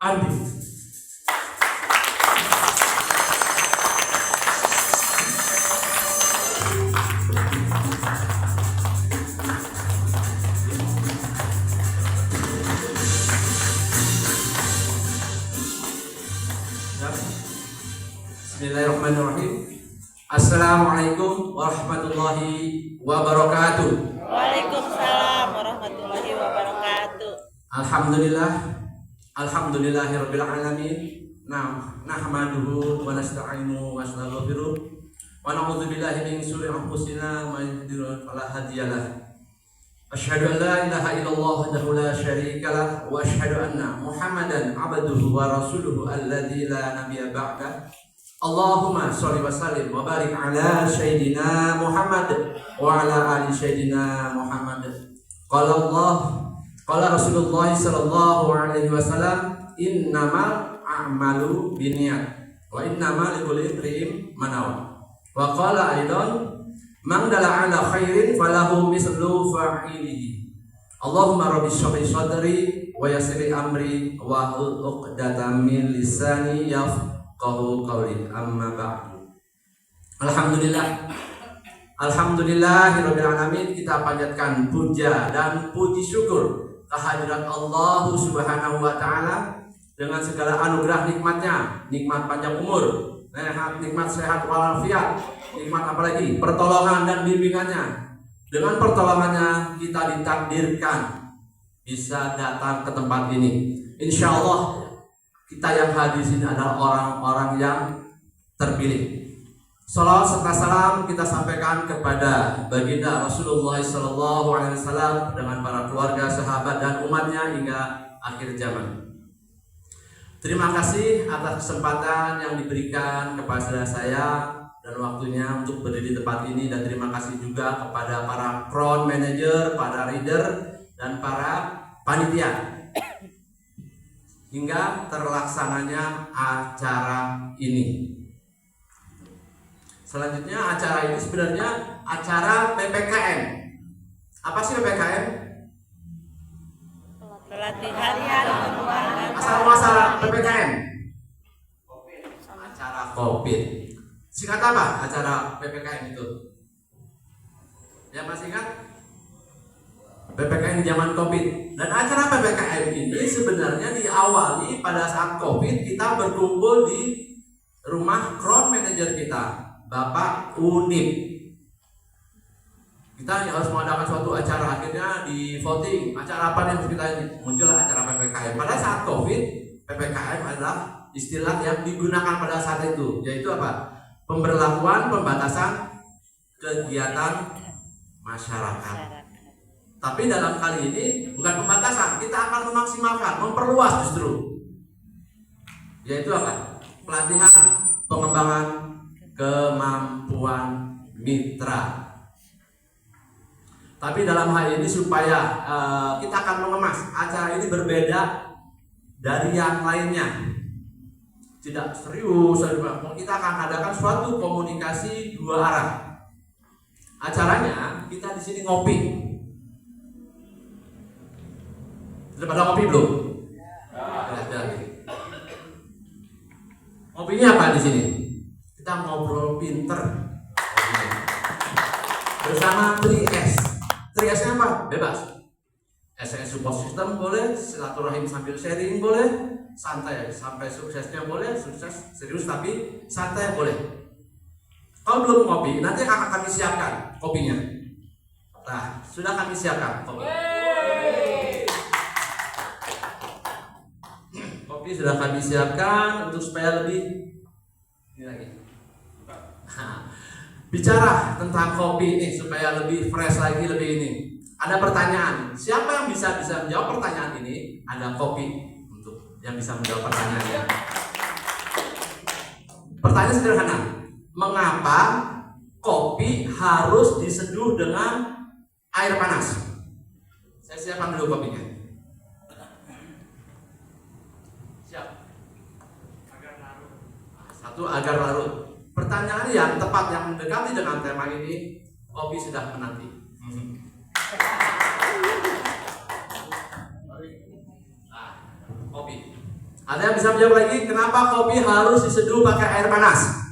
Andi. Bismillahirrahmanirrahim. Assalamualaikum warahmatullahi wabarakatuh. Waalaikumsalam warahmatullahi wabarakatuh. Alhamdulillahirabbil alamin. Nahmaduhu wa nasta'inuhu wa nastaghfiruh wa na'udzu billahi min shururi anfusina wa min sayyi'ati fala hadiyalah. Asyhadu an la ilaha illallah wahdahu la syarika lah wa asyhadu anna Muhammadan abduhu wa rasuluhu alladzi la nabiyya ba'da. Allahumma sholli wa sallim wa barik ala sayyidina Muhammad wa ala ali sayyidina Muhammad. Qala Rasulullah sallallahu alaihi wasallam, innamal a'malu binniyat wa innamal likulli imrin ma nawa. Wa qala aidan, man dalla ala khairin falahu mislu fa'ilihi. Allahumma rabbi shrah li sadri wa yassir li amri wa hlul 'uqdatam min lisani yafqahu qawli. Amma ba'du. Alhamdulillahirabbil alamin. Kita panjatkan puja dan puji syukur kehadirat Allah Subhanahu wa taala dengan segala anugerah nikmatnya, nikmat panjang umur, nikmat sehat walafiat, nikmat apalagi pertolongan dan bimbingannya. Dengan pertolongannya kita ditakdirkan bisa datang ke tempat ini. Insya Allah kita yang hadir di sini adalah orang-orang yang terpilih. Salawat serta salam kita sampaikan kepada baginda Rasulullah SAW dengan para keluarga, sahabat dan umatnya hingga akhir zaman. Terima kasih atas kesempatan yang diberikan kepada saya dan waktunya untuk berdiri di tempat ini, dan terima kasih juga kepada para crowd manager, para reader dan para panitia hingga terlaksananya acara ini. Selanjutnya acara ini sebenarnya acara PPKM. Apa sih PPKM? Pelatihan Asal muasal PPKM. Acara COVID. Singkat apa acara PPKM itu? Ya masih ingat? PPKM di zaman COVID. Dan acara PPKM ini sebenarnya diawali pada saat COVID. Kita berkumpul di rumah crowd manager kita, Bapak Unip. Kita harus mengadakan suatu acara, akhirnya di voting acara apa yang harus kita muncullah acara PPKM. Pada saat COVID, PPKM adalah istilah yang digunakan pada saat itu, yaitu apa? Pemberlakuan pembatasan kegiatan masyarakat. Tapi dalam kali ini bukan pembatasan, kita akan memaksimalkan, memperluas justru, yaitu apa? Pelatihan pengembangan kemampuan mitra. Tapi dalam hal ini supaya kita akan mengemas acara ini berbeda dari yang lainnya, tidak serius, kita akan adakan suatu komunikasi dua arah. Acaranya kita di sini ngopi. Sudah pada ngopi belum? Ngopinya apa di sini? Kita ngobrol pinter bersama 3S. 3S-nya apa? Bebas. SNS support system boleh, silaturahim sambil sharing boleh, santai sampai suksesnya boleh, sukses serius tapi santai boleh. Kalau belum kopi, nanti akan kami siapkan kopinya. Nah, sudah kami siapkan kopi. Kopi sudah kami siapkan untuk supaya lebih ini lagi. Bicara tentang kopi ini supaya lebih fresh lagi, lebih ini. Ada pertanyaan. Siapa yang bisa menjawab pertanyaan ini? Ada kopi untuk yang bisa menjawab pertanyaannya. Pertanyaan sederhana. Mengapa kopi harus diseduh dengan air panas? Saya siapkan dulu kopinya. Siap. Satu, agar larut. Pertanyaan yang tepat yang mendekati dengan tema ini, kopi sudah menanti. Nah, kopi. Ada yang bisa menjawab lagi? Kenapa kopi harus diseduh pakai air panas?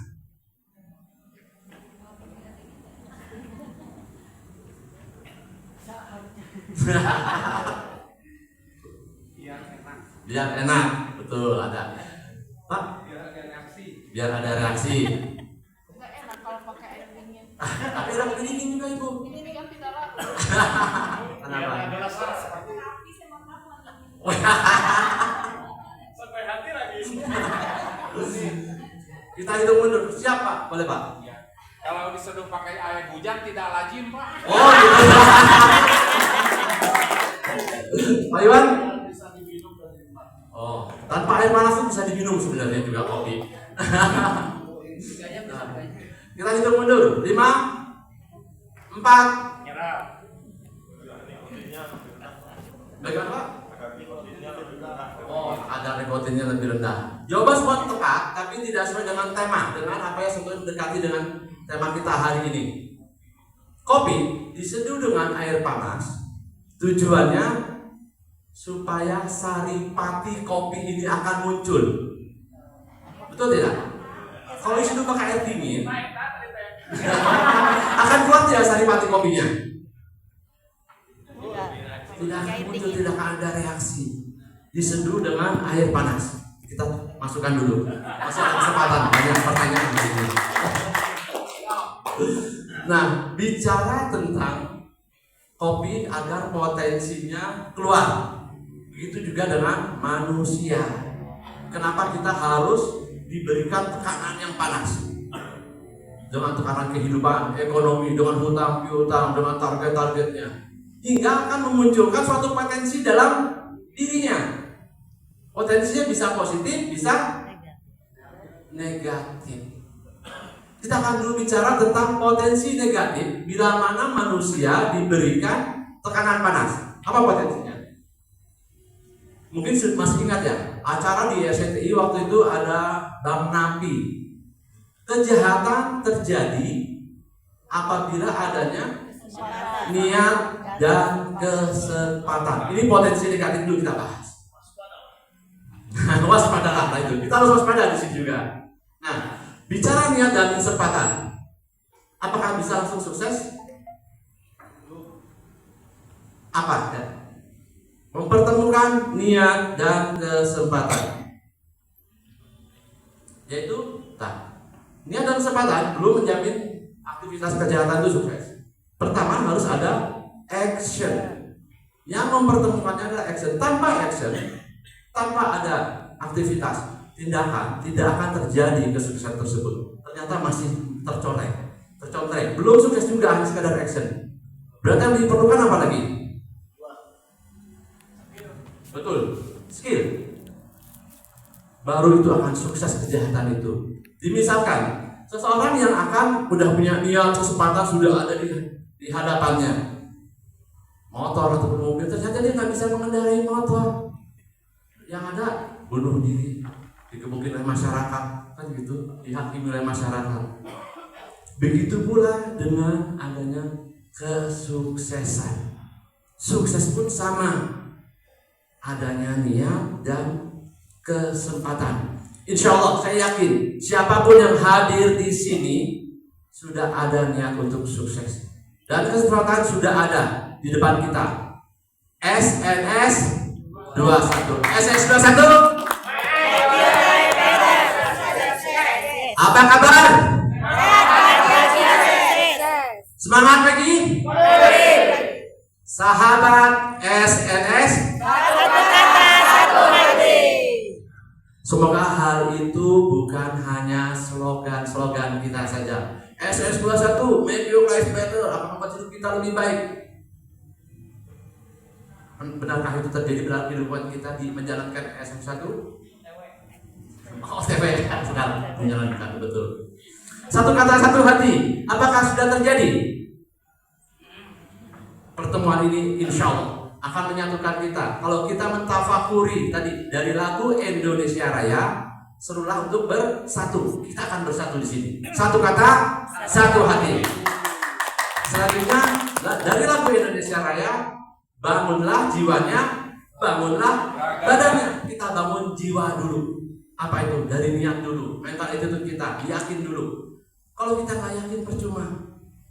Biar enak, betul ada. Pak? Biar ada reaksi. Enggak enak kalau pakai air dingin. Tapi ada kopi dingin juga ibu. Ini yang kita lakukan. Kenapa? Sampai hati lagi. Kita hitung mundur. Siap Pak? Boleh Pak? Ya. Kalau diseduh pakai air hujan tidak lazim, Pak. Oh gitu. Pak Iwan? Oh, tanpa air panas itu bisa diminum sebenarnya juga kopi. Kita hitung mundur. 5, 4. Nyerah. Baik Pak? Oh, ada nikotinnya lebih rendah. Jawaban semua tepat, tapi tidak sesuai dengan tema, dengan apa yang sebetulnya mendekati dengan tema kita hari ini. Kopi diseduh dengan air panas, tujuannya supaya saripati kopi ini akan muncul. Betul tidak? Kalau diseduh pakai air dingin, akan keluar tidak saripati kopinya? Tidak akan muncul, tidak akan ada reaksi. Diseduh dengan air panas. Kita masukkan dulu. Masih ada kesempatan, banyak pertanyaan di sini. Nah, bicara tentang kopi agar potensinya keluar. Begitu juga dengan manusia. Kenapa kita harus diberikan tekanan yang panas? Dengan tekanan kehidupan, ekonomi, dengan hutang piutang, dengan target-targetnya, hingga akan memunculkan suatu potensi dalam dirinya. Potensinya bisa positif, bisa negatif. Kita akan dulu bicara tentang potensi negatif bila mana manusia diberikan tekanan panas. Apa potensinya? Mungkin masih ingat ya, acara di SCTI waktu itu ada Bang Napi. Kejahatan terjadi apabila adanya niat dan kesempatan. Ini potensi negatif dulu kita bahas. Waspadalah itu. Kita harus waspada di sini juga. Nah, bicara niat dan kesempatan, apakah bisa langsung sukses? Apa? Ya? Mempertemukan niat dan kesempatan, yaitu niat dan kesempatan belum menjamin aktivitas kejahatan itu sukses. Pertama harus ada action. Yang mempertemukannya adalah action. Tanpa action, tanpa ada aktivitas, tindakan, tidak akan terjadi kesuksesan tersebut. Ternyata masih tercontreng. Belum sukses juga, hanya sekadar action. Berarti yang diperlukan apa lagi? Betul, skill. Baru itu akan sukses kejahatan itu. Dimisalkan, seseorang yang akan udah punya niat, kesempatan sudah ada di hadapannya, motor ataupun mobil, ternyata dia nggak bisa mengendarai motor. Yang ada bunuh diri, dikebukin oleh masyarakat, kan gitu, dihakimi oleh masyarakat. Begitu pula dengan adanya kesuksesan. Sukses pun sama, adanya niat dan kesempatan. Insya Allah saya yakin siapapun yang hadir di sini sudah ada niat untuk sukses dan kesempatan sudah ada di depan kita. SNS 21. SNS 21. Apa kabar? Semangat pagi. Sahabat SNS. Semoga hal itu bukan hanya slogan-slogan kita saja. SNS 21, make your life better, akan membuat hidup kita lebih baik. Benarkah itu terjadi dalam kehidupan kita di menjalankan SNS 1? OTW sedang menjalankan, betul. Satu kata satu hati, apakah sudah terjadi? Pertemuan ini insya Allah akan menyatukan kita. Kalau kita mentafakuri tadi dari lagu Indonesia Raya, serulah untuk bersatu. Kita akan bersatu di sini. Satu kata, satu hati. Selanjutnya dari lagu Indonesia Raya, bangunlah jiwanya, bangunlah badannya. Kita bangun membangun jiwa dulu. Apa itu? Dari niat dulu. Mental itu kita yakin dulu. Kalau kita nggak yakin percuma.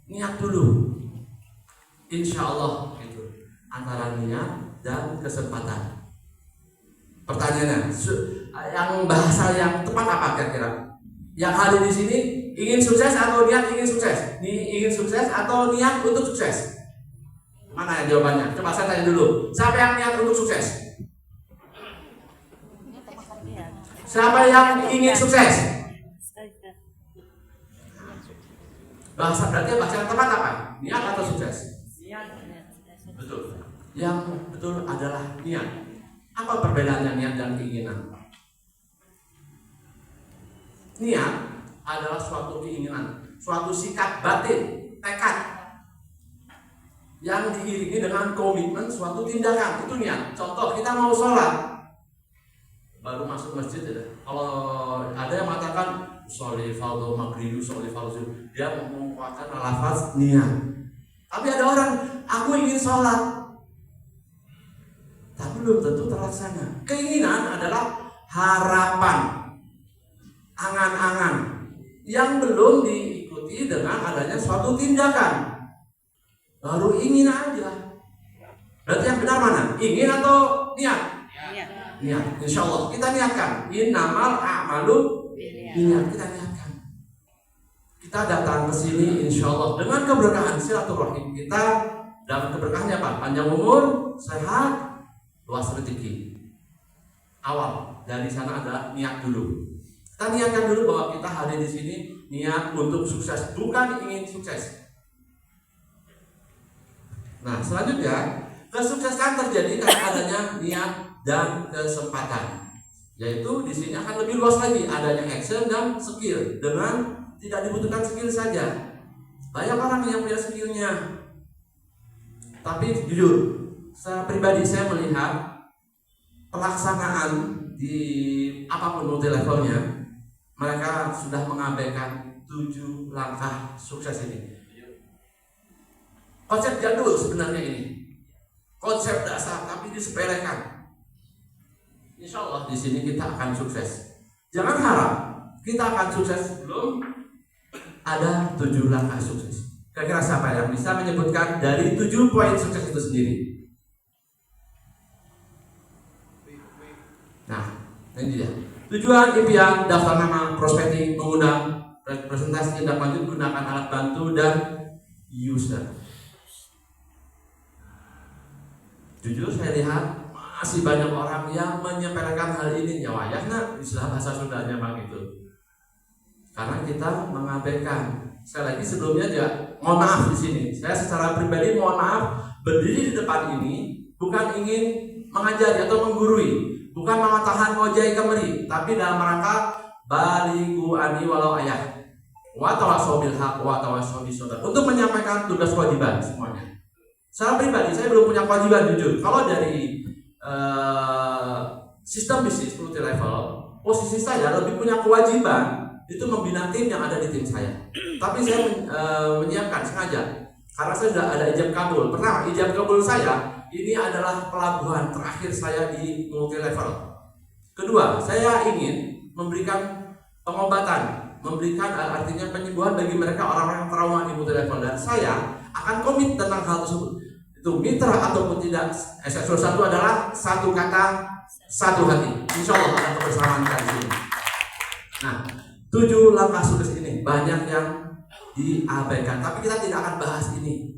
Niat dulu. Insya Allah itu antara niat dan kesempatan. Pertanyaannya, yang bahasa yang tepat apa kira-kira? Yang hadir di sini ingin sukses atau niat ingin sukses? Ingin sukses atau niat untuk sukses? Mana yang jawabannya? Coba saya tanya dulu. Siapa yang niat untuk sukses? Siapa yang ingin sukses? Berarti bahasa yang tepat apa? Niat atau sukses? Betul. Yang betul adalah niat. Apa perbedaannya niat dan keinginan? Niat adalah suatu keinginan, suatu sikap batin, tekad yang diiringi dengan komitmen suatu tindakan. Itu niat. Contoh, kita mau sholat, baru masuk masjid ya. Kalau ada yang mengatakan sholli fardhu maghrib, sholli fardhu, dia mengucapkan lafaz niat. Tapi ada orang, aku ingin sholat, tapi belum tentu terlaksana. Keinginan adalah harapan, angan-angan yang belum diikuti dengan adanya suatu tindakan. Baru ingin aja. Berarti yang benar mana? Ingin atau niat? Niat. Insya Allah kita niatkan. Innamal a'malu niat. Kita niatkan. Kita datang ke sini insya Allah dengan keberkahan silaturahim kita, dan keberkahannya apa? Panjang umur, sehat, luas rezeki. Awal dari sana adalah niat dulu. Kita niatkan dulu bahwa kita hadir di sini niat untuk sukses, bukan ingin sukses. Nah, selanjutnya kesuksesan terjadi karena adanya niat dan kesempatan. Yaitu di sini akan lebih luas lagi, adanya action dan skill. Dengan tidak dibutuhkan skill saja. Banyak orang yang punya skillnya, tapi jujur, saya pribadi saya melihat pelaksanaan di apapun multi levelnya, mereka sudah mengabaikan 7 langkah sukses ini. Konsep jadul sebenarnya ini, konsep dasar tapi disepelekan. Insya Allah di sini kita akan sukses. Jangan harap kita akan sukses sebelum ada 7 langkah sukses. Kira-kira siapa yang bisa menyebutkan dari 7 poin sukses itu sendiri? Nah, ini dia. Tujuan, impian, daftar nama, prospecting, mengundang, presentasi, tindak lanjut, gunakan alat bantu dan user. Jujur saya lihat masih banyak orang yang menyepelekan hal ini. Ya wayahna, istilah bahasa Sundanya bang itu. Karena kita mengabaikan. Sekali lagi sebelumnya aja, mohon maaf di sini. Saya secara pribadi mohon maaf berdiri di depan ini bukan ingin mengajari atau menggurui, bukan mengatakan ngojai kemeri, tapi dalam rangka baligu ani walau ayah, wa tawassaw bil haq wa tawassaw bis sabr, untuk menyampaikan tugas kewajiban semuanya. Secara pribadi saya belum punya kewajiban jujur. Kalau dari sistem bisnis multi level, posisi saya lebih punya kewajiban itu membina tim yang ada di tim saya. Tapi saya menyiapkan sengaja karena saya sudah ada ijab kabul. Pertama, ijab kabul saya ini adalah pelabuhan terakhir saya di multi level. Kedua, saya ingin memberikan pengobatan, memberikan artinya penyembuhan bagi mereka orang-orang yang trauma di multi level, dan saya akan komit tentang hal tersebut. Itu mitra ataupun tidak, SS1 adalah satu kata, satu hati. Insya Allah ada kebersamaan kita di sini. Nah, 7 langkah sukses ini banyak yang diabaikan, tapi kita tidak akan bahas ini.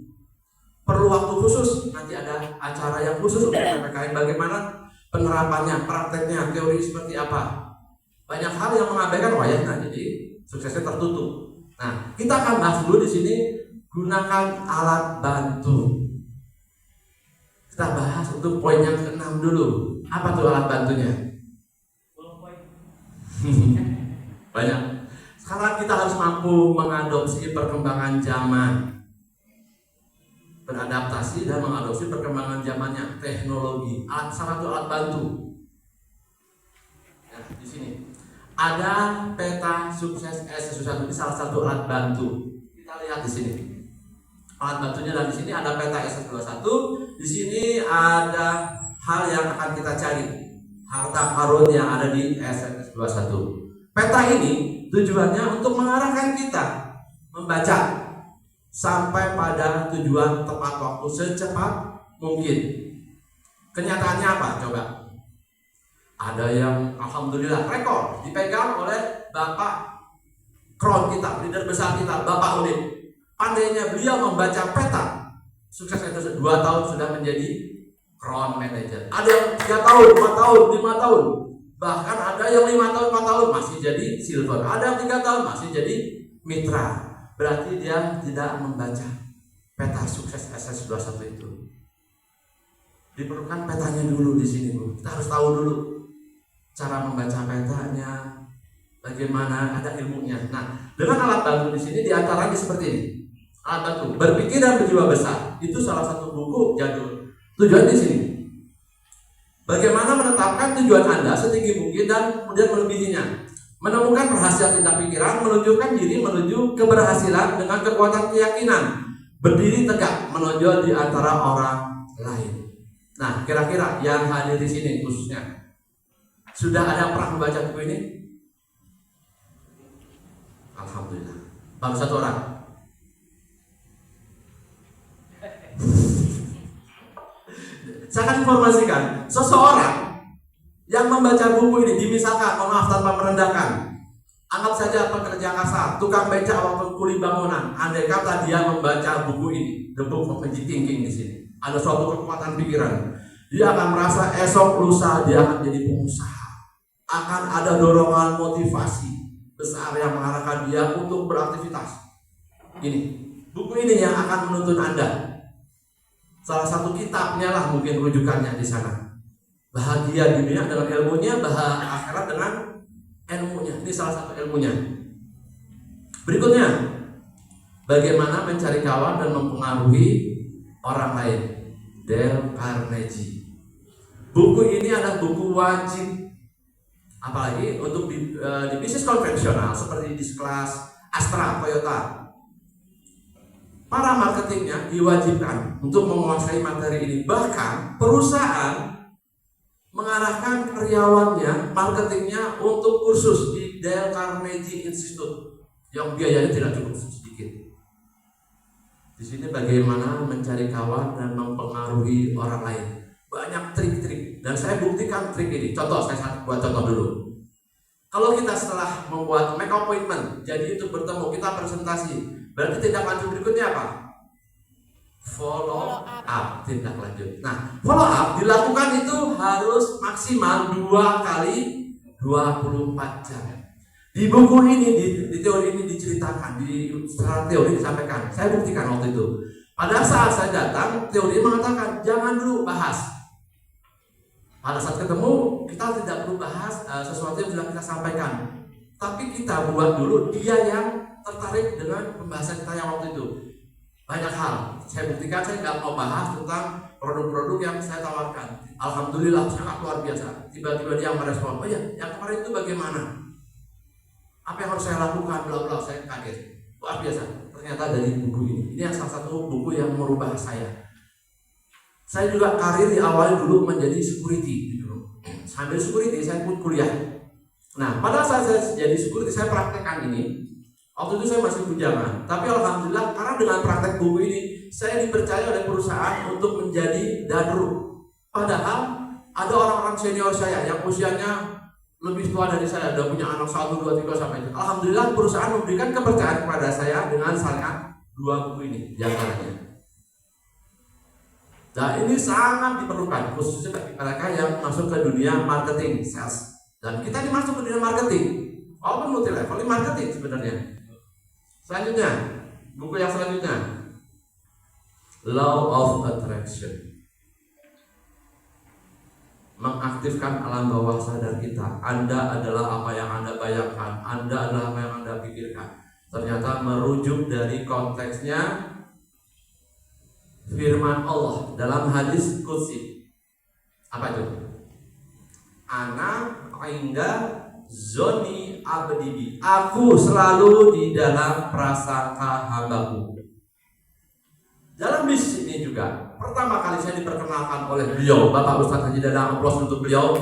Perlu waktu khusus, nanti ada acara yang khusus untuk PPKM, bagaimana penerapannya, prakteknya, teori seperti apa. Banyak hal yang mengabaikan wayahnya, jadi suksesnya tertutup. Nah, kita akan bahas dulu di sini, gunakan alat bantu. Kita bahas untuk poin yang ke-6 dulu. Apa tuh alat bantunya? Banyak. Sekarang kita harus mampu mengadopsi perkembangan zaman, beradaptasi dan mengadopsi perkembangan zamannya, teknologi. Salah satu alat bantu. Nah, di sini ada peta sukses SS1, ini salah satu alat bantu. Kita lihat di sini. Alat bantunya, dan di sini ada peta SS21. Di sini ada hal yang akan kita cari. harta karun yang ada di SS21. Peta ini tujuannya untuk mengarahkan kita membaca sampai pada tujuan tepat waktu secepat mungkin. Kenyataannya apa? Coba. Ada yang alhamdulillah rekor dipegang oleh Bapak Kron kita, leader besar kita, Bapak Udin. Pandainya beliau membaca peta. Sukses itu 2 tahun sudah menjadi Crown Manager. Ada yang 3 tahun, 4 tahun, 5 tahun. Bahkan ada yang 5 tahun, 4 tahun masih jadi Silver. Ada yang 3 tahun masih jadi Mitra. Berarti dia tidak membaca peta sukses SS21 itu. Diperlukan petanya dulu di sini, Bu. Kita harus tahu dulu cara membaca petanya, bagaimana, ada ilmunya. Nah, dengan alat bantu di sini diantaranya seperti ini. Alat bantu berpikir dan berjiwa besar. Itu salah satu buku jadul. Tujuan di sini. Bagaimana menetapkan tujuan Anda setinggi mungkin dan kemudian melebihinya. Menemukan rahasia tindak pikiran, menunjukkan diri menuju keberhasilan dengan kekuatan keyakinan. Berdiri tegak, menonjol di antara orang lain. Nah, kira-kira yang hadir di sini khususnya sudah ada yang pernah membaca buku ini? Alhamdulillah. Baru 1 orang. Saya akan informasikan seseorang yang membaca buku ini, dimisalkan, maaf tanpa merendahkan, anggap saja pekerja kasar, tukang beca atau kuli bangunan. Andai kata dia membaca buku ini, The Book of Magic Thinking di sini, ada suatu kekuatan pikiran. Dia akan merasa esok lusa dia akan jadi pengusaha. Akan ada dorongan motivasi besar yang mengarahkan dia untuk beraktivitas. Ini buku ini yang akan menuntun Anda. Salah satu kitabnya lah mungkin rujukannya di sana. Bahagia dunia dengan ilmunya, bahagia akhirat dengan ilmunya. Ini salah satu ilmunya. Berikutnya, bagaimana mencari kawan dan mempengaruhi orang lain. Dale Carnegie. Buku ini adalah buku wajib, apalagi untuk di bisnis konvensional seperti di kelas Astra, Toyota. Para marketingnya diwajibkan untuk menguasai materi ini. Bahkan perusahaan mengarahkan karyawannya, marketingnya untuk kursus di Dale Carnegie Institute yang biayanya tidak cukup sedikit. Di sini bagaimana mencari kawan dan mempengaruhi orang lain. Banyak trik-trik dan saya buktikan trik ini. Contoh, saya buat contoh dulu. Kalau kita setelah membuat make appointment, jadi itu bertemu, kita presentasi, berarti tindak lanjut berikutnya apa? Follow up, tindak lanjut. Nah, follow up dilakukan itu harus maksimal 2 kali 24 jam. Di buku ini, di teori ini diceritakan, secara teori disampaikan. Saya buktikan waktu itu. Pada saat saya datang, teori mengatakan jangan dulu bahas. Pada saat ketemu, kita tidak perlu bahas sesuatu yang sudah kita sampaikan. Tapi kita buat dulu dia yang tertarik dengan pembahasan kita yang waktu itu. Banyak hal. Saya buktikan, saya nggak mau bahas tentang produk-produk yang saya tawarkan. Alhamdulillah sangat luar biasa. Tiba-tiba dia merespon, oh ya, yang kemarin itu bagaimana? Apa yang harus saya lakukan? Bla bla. Saya kaget. Luar biasa. Ternyata dari buku ini. Ini yang salah satu buku yang merubah saya. Saya juga karir diawali dulu menjadi security dulu. Sambil security saya pun kuliah. Nah, pada saat saya jadi security saya praktekkan ini. Waktu itu saya masih bujangan. Tapi alhamdulillah karena dengan praktek buku ini saya dipercaya oleh perusahaan untuk menjadi dadru. Padahal ada orang-orang senior saya yang usianya lebih tua dari saya, udah punya anak 1, 2, 3 sampai itu. Alhamdulillah perusahaan memberikan kepercayaan kepada saya dengan syariat 2 buku ini diantaranya. Dan ini sangat diperlukan khususnya bagi mereka yang masuk ke dunia marketing, sales. Dan kita ini masuk ke dunia marketing, walaupun multi level ini marketing sebenarnya. Selanjutnya, buku yang selanjutnya, Law of Attraction. Mengaktifkan alam bawah sadar kita. Anda adalah apa yang Anda bayangkan, Anda adalah apa yang Anda pikirkan. Ternyata merujuk dari konteksnya firman Allah dalam hadis qudsi. Apa itu? Ana inda zoni abdi. Aku selalu di dalam prasangka hambaku. Dalam bisnis ini juga pertama kali saya diperkenalkan oleh beliau, Bapak Ustadz Haji Dadang. Aplaus untuk beliau.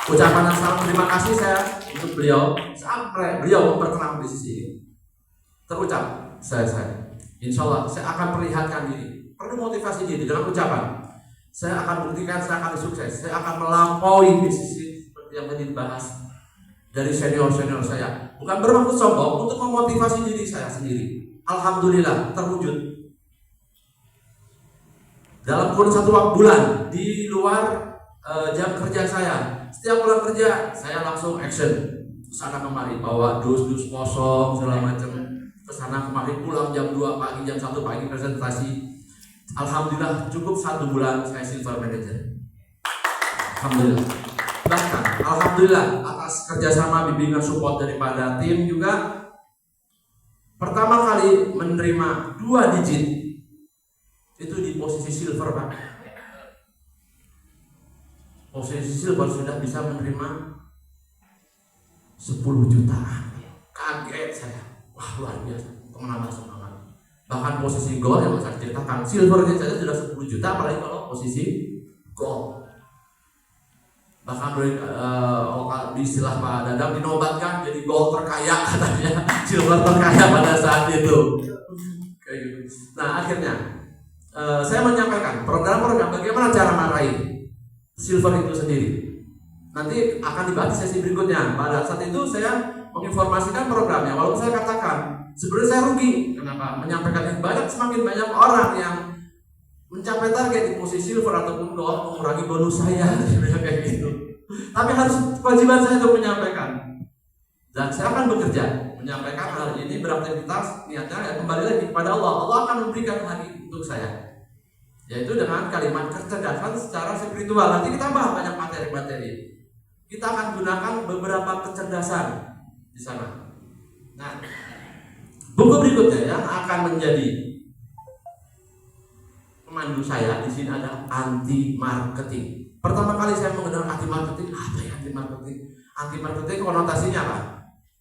ucapan dan salam terima kasih saya untuk beliau sampai beliau memperkenalkan bisnis ini terucap saya insya Allah saya akan perlihatkan diri, perlu motivasi diri dengan ucapan saya akan buktikan, saya akan sukses, saya akan melampaui bisnis ini seperti yang tadi dibahas dari senior saya, bukan bermaksud sombong, untuk memotivasi diri saya sendiri. Alhamdulillah terwujud dalam kurun 1 bulan di luar jam kerja saya. Setiap pulang kerja saya langsung action kesana kemari, bawa dus kosong segala macam, kesana kemari, pulang jam 2 pagi, jam 1 pagi presentasi. Alhamdulillah cukup 1 bulan saya silver manager. Alhamdulillah. Bahkan alhamdulillah atas kerjasama bimbingan support daripada tim juga pertama kali menerima 2 digit itu di posisi silver, Pak. Posisi silver sudah bisa menerima 10 juta. Kaget saya. Wah, luar biasa. Menambah semangat. Bahkan posisi gold yang saya ceritakan, silvernya saja sudah 10 juta, apalagi kalau posisi gold. Bahkan di istilah Pak Dadang dinobatkan jadi gold terkaya katanya, silver terkaya pada saat itu. Kayak gitu. Nah, akhirnya saya menyampaikan program-program bagaimana cara meraih silver itu sendiri. Nanti akan dibahas di sesi berikutnya. Pada saat itu saya menginformasikan programnya, walaupun saya katakan sebenarnya saya rugi. Kenapa? Menyampaikan yang banyak, semakin banyak orang yang mencapai target di posisi silver ataupun gold mengurangi bonus saya, sebenarnya kayak gitu. Tapi harus kewajiban saya untuk menyampaikan. Dan saya akan bekerja menyampaikan hal ini, beraktivitas niatnya ya kembali lagi kepada Allah. Allah akan memberikan hal ini untuk saya, yaitu dengan kalimat kecerdasan secara spiritual. Nanti kita bahas banyak materi-materi. Kita akan gunakan beberapa kecerdasan di sana. Nah, buku berikutnya yang akan menjadi pemandu saya di sini ada anti marketing. Pertama kali saya mengenal anti marketing, apa ya anti marketing? Anti marketing konotasinya apa?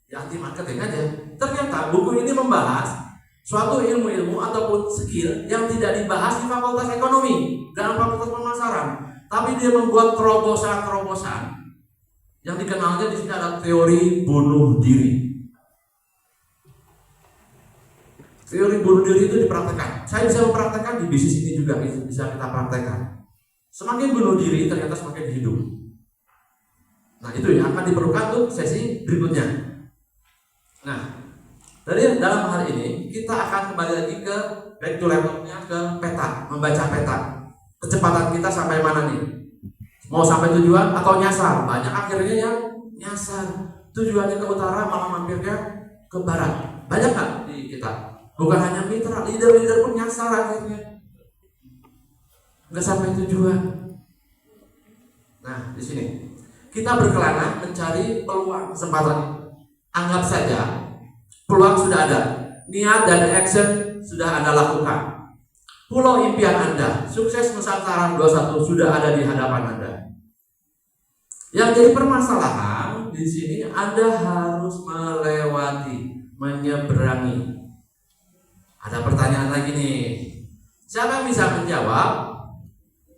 Ya anti marketing aja. Ternyata buku ini membahas suatu ilmu-ilmu ataupun skill yang tidak dibahas di fakultas ekonomi dalam fakultas pemasaran, tapi dia membuat terobosan-terobosan yang dikenalnya di sini ada teori bunuh diri. Teori bunuh diri itu dipraktekkan. Saya bisa mempraktekkan di bisnis ini juga, bisa kita praktekkan. Semakin bunuh diri ternyata semakin hidup. Nah, itu yang akan diperlukan untuk sesi berikutnya. Nah, dari dalam hal ini kita akan kembali lagi ke back to laptopnya, ke peta, membaca peta. Kecepatan kita sampai mana nih? Mau sampai tujuan atau nyasar? Banyak akhirnya yang nyasar. Tujuannya ke utara malah mampirnya ke barat. Banyak kan di kita? Bukan hanya mitra, leader-leader pun nyasar akhirnya. Nggak sampai tujuan. Nah, di sini kita berkelana mencari peluang kesempatan. Anggap saja peluang sudah ada, niat dan action sudah Anda lakukan. Pulau impian Anda, sukses Nusantara 21 sudah ada di hadapan Anda. Yang jadi permasalahan di sini Anda harus melewati, menyeberangi. Ada pertanyaan lagi nih. Siapa yang bisa menjawab?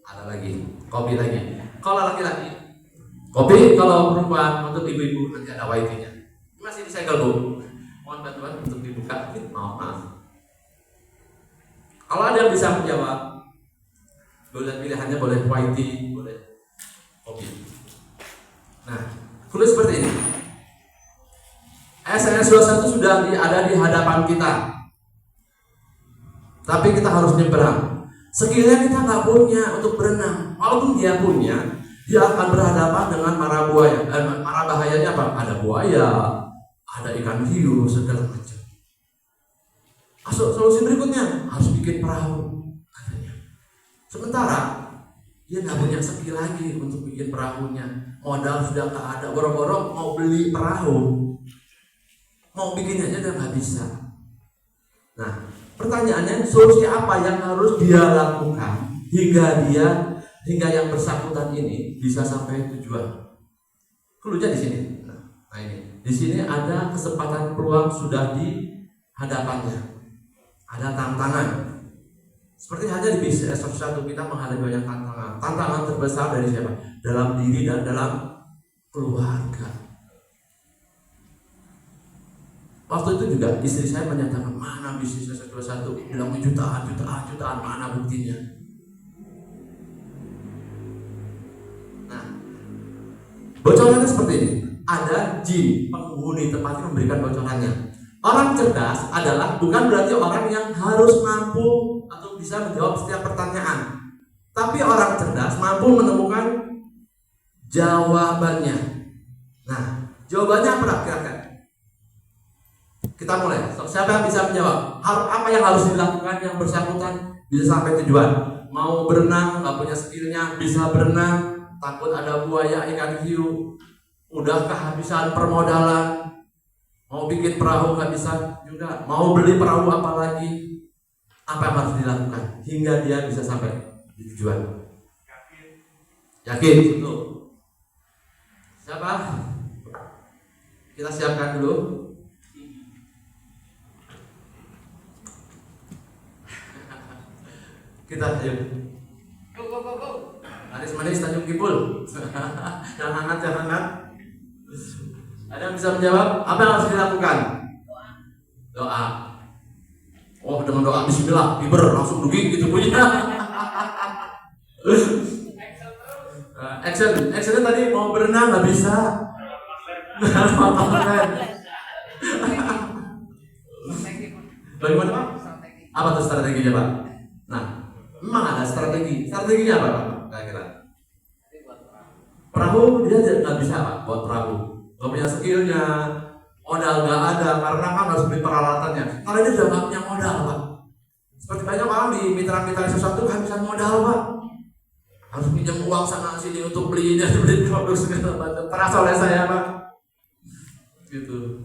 Ada lagi, kopi lagi. Kalau laki-laki, kopi. Kalau perempuan, untuk ibu-ibu nanti ada wifi-nya. Masih disegel, Bu. Mohon bantuan untuk dibuka. Maaf. Kalau ada yang bisa menjawab, boleh pilihannya, boleh whitey, boleh kopi. Nah, tulis seperti ini. SNS 21 sudah ada di hadapan kita, tapi kita harus nyebrang. Skillnya kita nggak punya untuk berenang. Walaupun dia punya, dia akan berhadapan dengan mara buaya. Mara bahayanya apa? Ada buaya, ada ikan hiu, segala macam. Solusi berikutnya harus bikin perahu, katanya. Sementara dia nggak punya skill lagi untuk bikin perahunya. Modal sudah nggak ada. Boro-boro mau beli perahu, mau bikin aja udah nggak bisa. Nah, pertanyaannya, solusi apa yang harus dia lakukan hingga yang bersangkutan ini bisa sampai tujuan? Cluenya di sini. Nah, ini. Di sini ada kesempatan peluang sudah di hadapannya. Ada tantangan. Seperti halnya di bisnis S1 kita menghadapi banyak tantangan. Tantangan terbesar dari siapa? Dalam diri dan dalam keluarga. Waktu itu juga istri saya menyatakan, mana bisnis 121, bilang jutaan, mana buktinya? Nah, bocorannya seperti ini. Ada jin penghuni tempat itu memberikan bocorannya. Orang cerdas adalah bukan berarti orang yang harus mampu atau bisa menjawab setiap pertanyaan, tapi orang cerdas mampu menemukan jawabannya. Nah, jawabannya apa kira-kira? Kita mulai. Siapa yang bisa menjawab? Apa yang harus dilakukan yang bersangkutan bisa sampai tujuan? Mau berenang, nggak punya skillnya, bisa berenang, takut ada buaya, ikan hiu, udah kehabisan permodalan, mau bikin perahu nggak bisa juga, mau beli perahu apa lagi? Apa yang harus dilakukan hingga dia bisa sampai di tujuan? Yakin? Betul. Siapa? Kita siapkan dulu. Kita ayo. Go. Manis-manis Tanjung Kipul. Yang hangat. Ada yang bisa menjawab? Apa yang harus dilakukan? Doa. Oh, dengan doa bismillah, fiber langsung dugi gitu punya. Action tadi mau berenang nggak bisa. Bagaimana Pak? Apa tuh strateginya Pak? Nah, memang ada strategi. Strateginya apa Pak? Kira-kira? Perahu dia nggak bisa Pak buat perahu. Nggak punya skillnya, modal nggak ada karena kan harus beli peralatannya. Karena dia udah nggak punya modal Pak. Seperti banyak orang di mitra-mitra sesuatu kehabisan modal Pak. Harus pinjam uang sana sini untuk beli produk segala macam. Terasa oleh saya Pak. Gitu.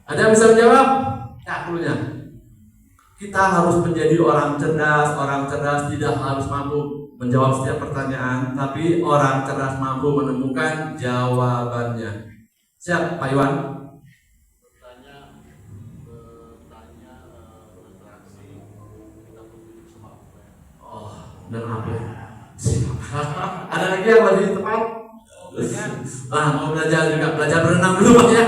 Ada yang bisa menjawab? Ya, dulunya. Kita harus menjadi orang cerdas. Orang cerdas tidak harus mampu menjawab setiap pertanyaan, tapi orang cerdas mampu menemukan jawabannya. Siap, Pak Iwan? Bertanya berinteraksi, kita berbicara sama apa ya? Oh, dan apa? Ada lagi yang lebih tepat? Mau belajar juga, belajar berenang dulu Pak ya.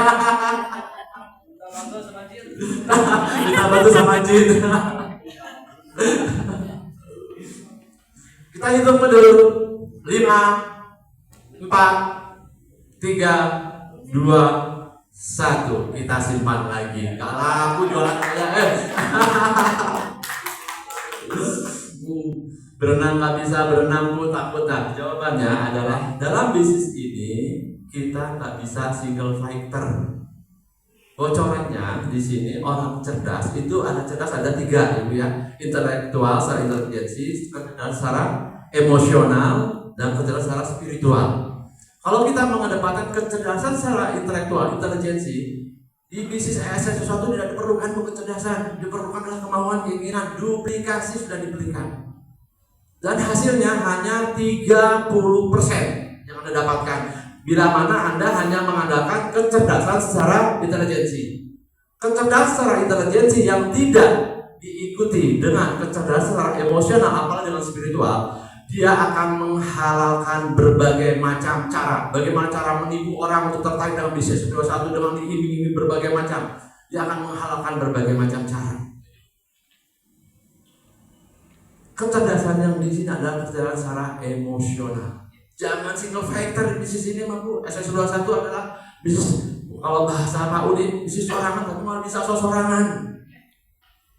Kita bantu sama jin. Kita hitung dulu. 5, 4, 3, 2, 1. Kita simpan lagi. Gak laku jualan saya. Berenang nggak bisa, berenang pun takut. Nah, jawabannya adalah dalam bisnis ini kita nggak bisa single fighter. Bocorannya di sini orang cerdas itu ada 3 Ibu ya, intelektual secara intelijensi, kecerdasan secara emosional, dan kecerdasan secara spiritual. Kalau kita mengedepankan kecerdasan secara intelektual, intelijensi, di bisnis sesuatu tidak diperlukan kecerdasan, diperlukan adalah kemauan, keinginan, duplikasi sudah diberikan. Dan hasilnya hanya 30% yang Anda dapatkan. Bila mana Anda hanya mengandalkan kecerdasan secara intelijensi. Kecerdasan secara intelijensi yang tidak diikuti dengan kecerdasan secara emosional, apalagi dengan spiritual, dia akan menghalalkan berbagai macam cara. Bagaimana cara menipu orang untuk tertarik dengan bisnis 21 dengan diiming-iming berbagai macam. Dia akan menghalalkan berbagai macam cara. Kecerdasan yang di sini adalah kecerdasan secara emosional. Jangan single fighter di bisnis ini, Bu. SS21 adalah bisnis, kalau bahasa Pak Udi, bisnis sorangan, tapi malah bisa sorangan.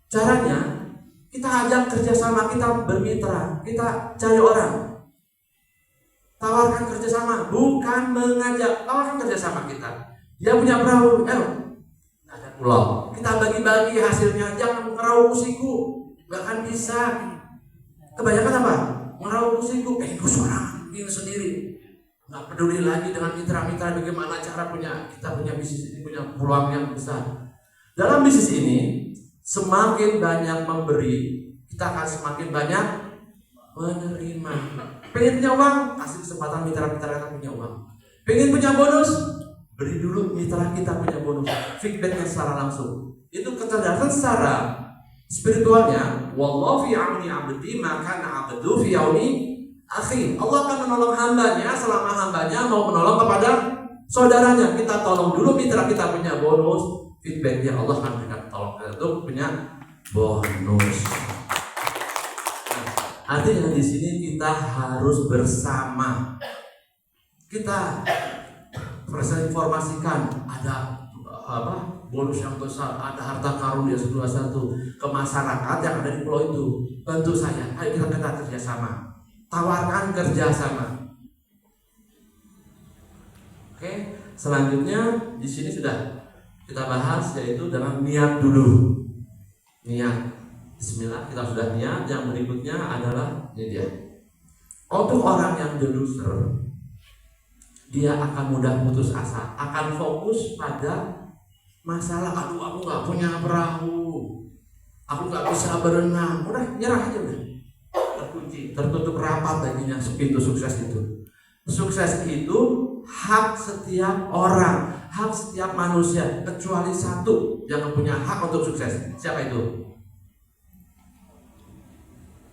Caranya, kita ajak kerjasama, kita bermitra, kita cari orang, tawarkan kerjasama, bukan mengajak, tawarkan kerjasama kita. Dia punya perahu, ada pulau, kita bagi-bagi hasilnya, jangan meraup siku, nggak akan bisa. Kebanyakan apa? Meraup siku, gue sorangan, ini sendiri, nggak peduli lagi dengan mitra-mitra bagaimana cara kita punya bisnis ini punya peluang yang besar. Dalam bisnis ini, semakin banyak memberi, kita akan semakin banyak menerima. Pengen punya uang, kasih kesempatan mitra-mitra kita punya uang. Pengen punya bonus, beri dulu mitra kita punya bonus. Feedbacknya secara langsung. Itu kecerdasan secara spiritualnya. Wallahu fi auni abdi maka abdu fi auni akhi. Allah akan menolong hambanya selama hambanya mau menolong kepada saudaranya. Kita tolong dulu mitra kita punya bonus, feedback dia Allah akan berikan tolong kita tuh punya bonus. Artinya di sini kita harus bersama. Kita informasikan ada bonus yang besar, ada harta karun dia 21 ke masyarakat yang ada di pulau itu. Bantu saya, ayo kita kerjasama. Tawarkan kerjasama. Oke, selanjutnya di sini sudah kita bahas yaitu dalam niat dulu. Niat. Bismillah, kita sudah niat. Yang berikutnya adalah ini dia. Untuk orang yang deluser, dia akan mudah putus asa, akan fokus pada masalah. Aduh, aku nggak punya perahu, aku nggak bisa berenang, udah nyerah aja udah. Terkunci, tertutup rapat baginya pintu sukses itu. Sukses itu hak setiap orang, hak setiap manusia, kecuali satu yang punya hak untuk sukses. Siapa itu?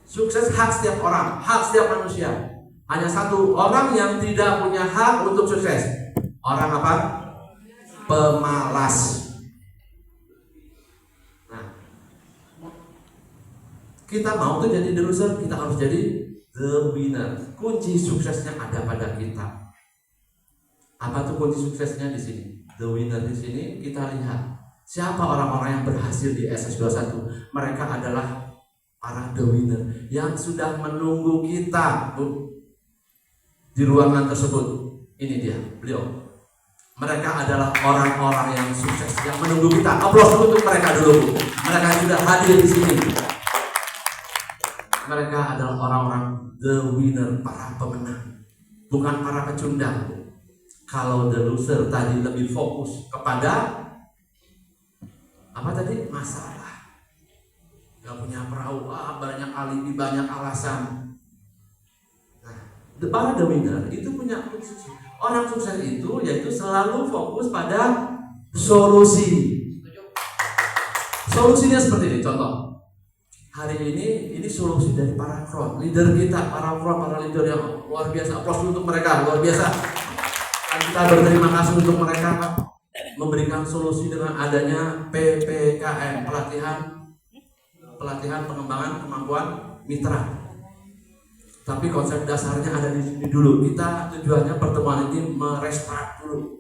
Sukses hak setiap orang, hak setiap manusia. Hanya satu orang yang tidak punya hak untuk sukses. Orang apa? Pemalas. Nah, kita mau tuh jadi the loser, kita harus jadi the winner. Kunci suksesnya ada pada kita. Apa tuh kunci suksesnya di sini? The winner di sini kita lihat siapa orang-orang yang berhasil di SS21. Mereka adalah para the winner yang sudah menunggu kita di ruangan tersebut. Ini dia, beliau. Mereka adalah orang-orang yang sukses yang menunggu kita. Aplaus untuk mereka dulu. Mereka sudah hadir di sini. Mereka adalah orang-orang the winner, para pemenang, bukan para pecundang. Kalau the loser tadi lebih fokus kepada apa tadi? Masalah. Gak punya perahu, banyak alibi, banyak alasan. Para the winner itu punya sukses. Orang sukses itu yaitu selalu fokus pada solusi. Solusinya seperti ini, contoh. Hari ini solusi dari para front leader kita, para leader yang luar biasa. Aplaus untuk mereka, luar biasa. Dan kita berterima kasih untuk mereka memberikan solusi dengan adanya PPKM, pelatihan pengembangan kemampuan mitra. Tapi konsep dasarnya ada di sini dulu. Kita tujuannya pertemuan ini merestart dulu,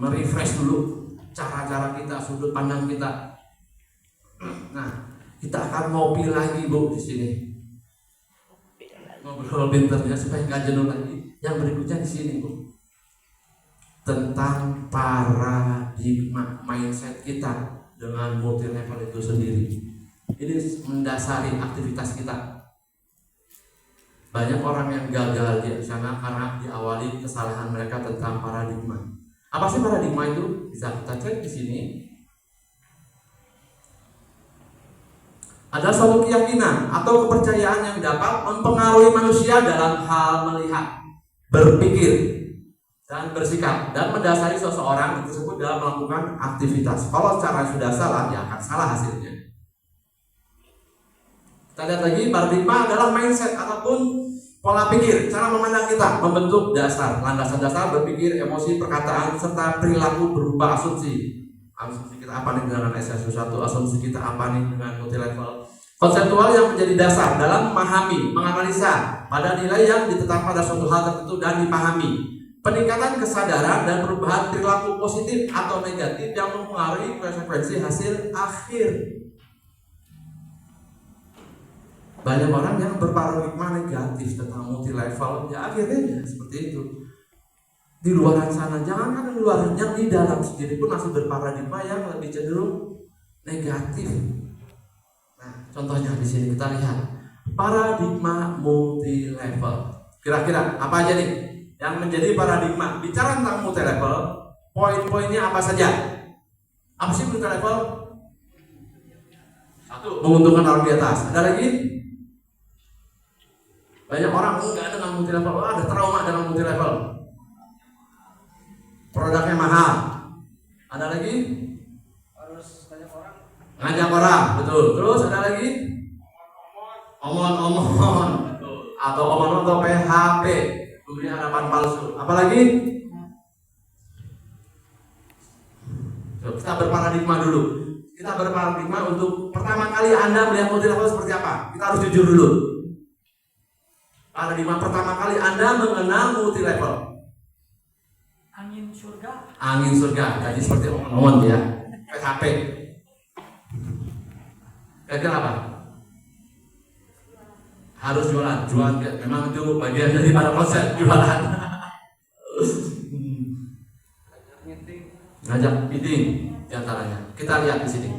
merefresh dulu cara-cara kita, sudut pandang kita. Nah, kita akan ngopi lagi Bu di sini. Ngobrol pinternya supaya nggak jenuh lagi. Yang berikutnya di sini Bu, tentang paradigma mindset kita dengan multi level itu sendiri. Ini mendasari aktivitas kita. Banyak orang yang gagal di sana karena diawali kesalahan mereka tentang paradigma. Apa sih paradigma itu? Bisa kita cek di sini. Ada suatu keyakinan atau kepercayaan yang dapat mempengaruhi manusia dalam hal melihat, berpikir, dan bersikap, dan mendasari seseorang tersebut dalam melakukan aktivitas. Kalau cara sudah salah, ya akan salah hasilnya. Kita lihat lagi, paradigma adalah mindset ataupun pola pikir, cara memandang kita, membentuk dasar, landasan dasar berpikir, emosi, perkataan, serta perilaku berupa asumsi. Asumsi kita apa nih dengan SS1, asumsi kita apa nih dengan multi level. Konseptual yang menjadi dasar dalam memahami, menganalisa pada nilai yang ditetapkan pada suatu hal tertentu dan dipahami. Peningkatan kesadaran dan perubahan perilaku positif atau negatif yang mempengaruhi konsekuensi hasil akhir. Banyak orang yang berparadigma negatif tentang multi level, ya akhirnya seperti itu. Di luar sana, jangankan di luar, yang di dalam sendiri pun masih berparadigma yang lebih cenderung negatif. Nah, contohnya di sini kita lihat paradigma multi level. Kira-kira apa aja nih yang menjadi paradigma? Bicara tentang multi level, poin-poinnya apa saja? Apa sih multi level? Satu, menguntungkan orang di atas. Ada lagi? Banyak orang enggak dengan multi level, ada trauma dengan multi level. Produknya mahal. Ada lagi? Harus ngajak orang, betul. Terus ada lagi? omon-omon atau omon atau PHP, memberi harapan palsu. Apalagi kita berparadigma dulu. Kita berparadigma untuk pertama kali Anda melihat multilevel seperti apa. Kita harus jujur dulu. Paradigma pertama kali Anda mengenal multilevel. Angin surga. Angin surga. Jadi seperti omon ya. PHP. Kira-kira apa? Harus jualan. Memang itu bagian dari para konsep jualan. Ngajak meeting diantaranya. Kita lihat di sini.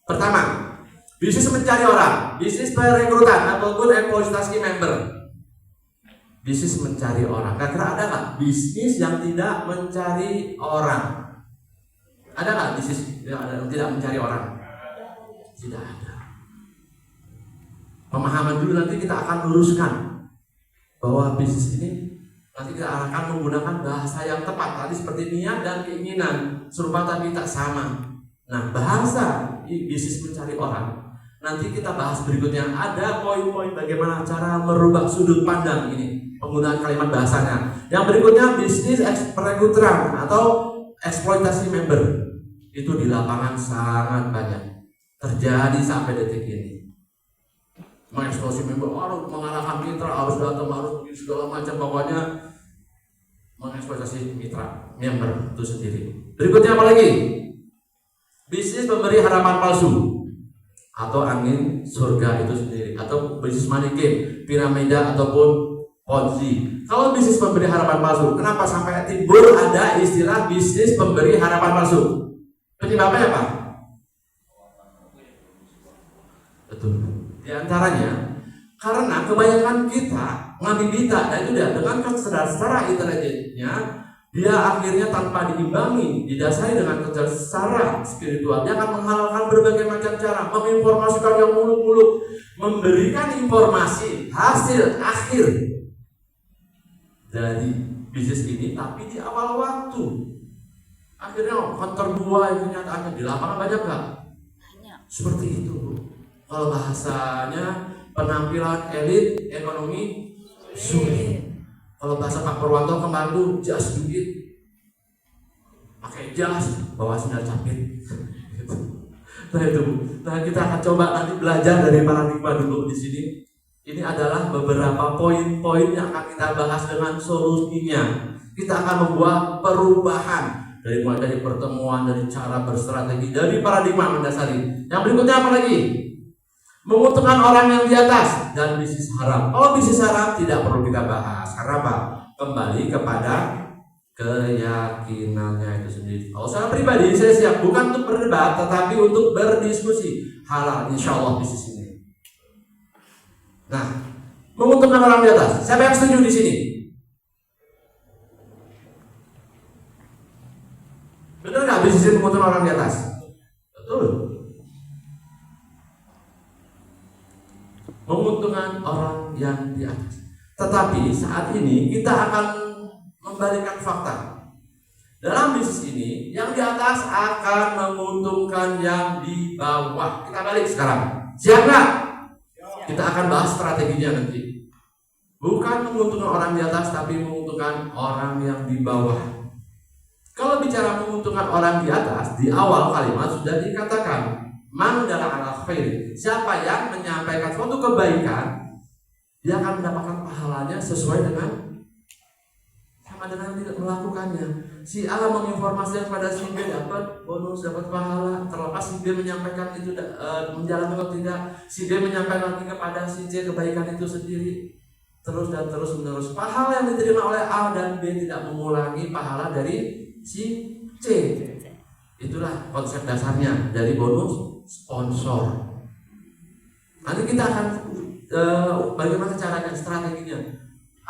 Pertama, bisnis mencari orang, bisnis perekrutan ataupun eksploitasi member. Bisnis mencari orang. Kira-kira ada nggak bisnis yang tidak mencari orang? Ada nggak bisnis yang tidak mencari orang? Tidak ada. Pemahaman dulu, nanti kita akan luruskan bahwa bisnis ini nanti kita akan menggunakan bahasa yang tepat. Tadi seperti niat dan keinginan serupa tapi tak sama. Nah, bahasa bisnis mencari orang nanti kita bahas berikutnya. Ada poin-poin bagaimana cara merubah sudut pandang ini, penggunaan kalimat bahasanya. Yang berikutnya bisnis perekrutan atau eksploitasi member. Itu di lapangan sangat banyak terjadi sampai detik ini. Mengeksploitasi member, harus mengalahkan mitra, harus datang, harus segala macam, pokoknya mengeksploitasi mitra member itu sendiri. Berikutnya apa lagi? Bisnis memberi harapan palsu atau angin surga itu sendiri, atau bisnis money game, piramida ataupun Ponzi. Kalau bisnis memberi harapan palsu, kenapa sampai timbul ada istilah bisnis memberi harapan palsu? Penyebabnya apa? Betul. Di antaranya karena kebanyakan kita ngambil bita, dan itu dia dengan kesadaran secara intelijennya, dia akhirnya tanpa diimbangi, didasari dengan kecerdasan secara spiritual, dia akan menghalalkan berbagai macam cara, menginformasikan yang muluk-muluk, memberikan informasi hasil akhir dari bisnis ini, tapi di awal waktu. Akhirnya akan terbuai kenyataannya di lapangan banyak nggak? Seperti itu. Kalau bahasanya penampilan elit ekonomi sulit. Kalau bahasa Pak Purwanto kemarin tuh jas duit, pakai jas bawa sandal capit. Nah itu, nah kita akan coba nanti belajar dari paradigma dulu di sini. Ini adalah beberapa poin-poin yang akan kita bahas dengan solusinya. Kita akan membuat perubahan mulai dari pertemuan, dari cara berstrategi, dari paradigma mendasari. Yang berikutnya apa lagi? Menguntungkan orang yang di atas dan bisnis haram. Kalau bisnis haram tidak perlu kita bahas. Karena apa? Kembali kepada keyakinannya itu sendiri. Kalau saya pribadi, saya siap bukan untuk berdebat, tetapi untuk berdiskusi halal, insya Allah bisnis ini. Nah, menguntungkan orang di atas. Siapa yang setuju di sini? Benar nggak bisnis ini menguntungkan orang di atas? Betul. Menguntungkan orang yang di atas. Tetapi saat ini kita akan membalikkan fakta. Dalam bisnis ini, yang di atas akan menguntungkan yang di bawah. Kita balik sekarang. Siap nggak? Kita akan bahas strateginya nanti. Bukan menguntungkan orang di atas, tapi menguntungkan orang yang di bawah. Kalau bicara menguntungkan orang di atas, di awal kalimat sudah dikatakan man dalla ala khair. Siapa yang menyampaikan suatu kebaikan, dia akan mendapatkan pahalanya sesuai dengan sama dengan tidak melakukannya. Si A menginformasikan kepada si B dapat bonus, dapat pahala, terlepas si B menyampaikan itu menjalankan atau tidak. Si B menyampaikan lagi kepada si C kebaikan itu sendiri, terus dan terus menerus. Pahala yang diterima oleh A dan B tidak mengulangi pahala dari si C. Itulah konsep dasarnya dari bonus sponsor. Nanti kita akan bagaimana caranya, strateginya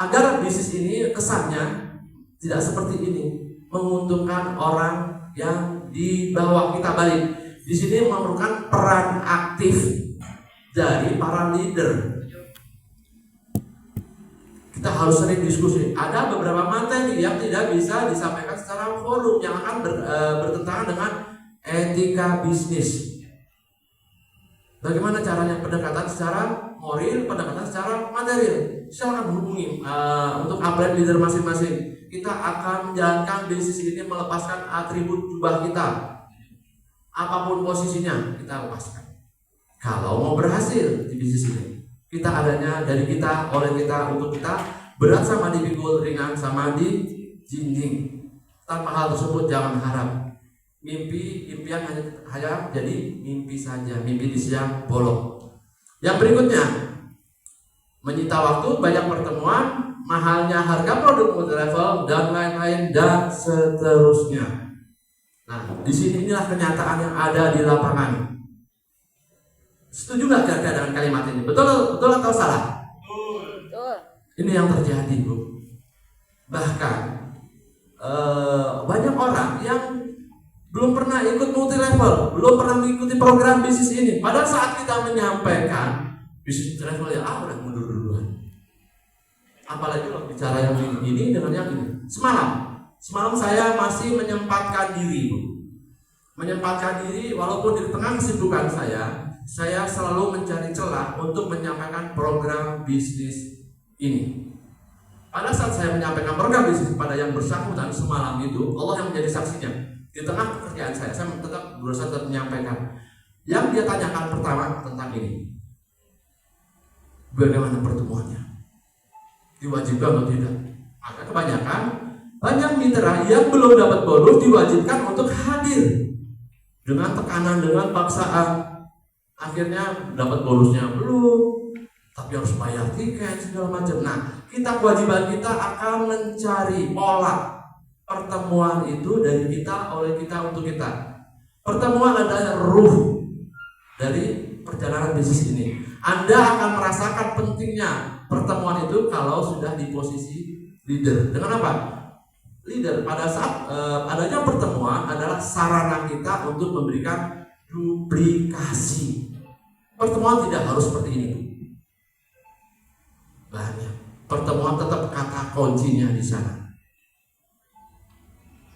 agar bisnis ini kesannya tidak seperti ini, menguntungkan orang yang di bawah. Kita balik di sini memerlukan peran aktif dari para leader. Kita harus sering diskusi. Ada beberapa materi yang tidak bisa disampaikan secara forum yang akan bertentangan dengan etika bisnis. Bagaimana caranya pendekatan secara moral, pendekatan secara material. Silakan hubungi untuk upgrade leader masing-masing. Kita akan menjalankan bisnis ini melepaskan atribut jubah kita. Apapun posisinya kita lepaskan. Kalau mau berhasil di bisnis ini, kita adanya dari kita, oleh kita, untuk kita, berat sama dipikul, ringan sama dijinjing. Tanpa hal tersebut jangan harap. Impian hanya jadi mimpi saja, mimpi di siang bolong. Yang berikutnya, menyita waktu, banyak pertemuan, mahalnya harga produk multi level, dan lain-lain, dan seterusnya. Nah, di sini inilah kenyataan yang ada di lapangan. Setuju nggak kira-kira dengan kalimat ini? Betul atau salah? Betul. Ini yang terjadi, Bu. Bahkan banyak orang yang belum pernah ikut multi level, belum pernah mengikuti program bisnis ini. Pada saat kita menyampaikan bisnis multi level, ya udah mundur duluan. Apalagi kalau bicara yang ini dengan yang ini. Semalam saya masih menyempatkan diri, Bu. Menyempatkan diri walaupun di tengah kesibukan saya selalu mencari celah untuk menyampaikan program bisnis ini. Pada saat saya menyampaikan program bisnis kepada yang bersangkutan semalam itu, Allah yang menjadi saksinya. Di tengah pekerjaan saya tetap berusaha menyampaikan. Yang dia tanyakan pertama tentang ini. Bagaimana pertemuannya? Diwajibkan atau tidak? Maka kebanyakan banyak mitra yang belum dapat bonus diwajibkan untuk hadir. Dengan tekanan, dengan paksaan. Akhirnya dapat bonusnya belum, tapi harus bayar tiket segala macam. Nah, kewajiban kita akan mencari pola pertemuan itu dari kita, oleh kita, untuk kita. Pertemuan adalah ruh dari perjalanan bisnis ini. Anda akan merasakan pentingnya pertemuan itu kalau sudah di posisi leader. Dengan apa? Leader pada saat adanya pertemuan adalah sarana kita untuk memberikan duplikasi. Pertemuan tidak harus seperti ini. Banyak pertemuan tetap kata kuncinya di sana.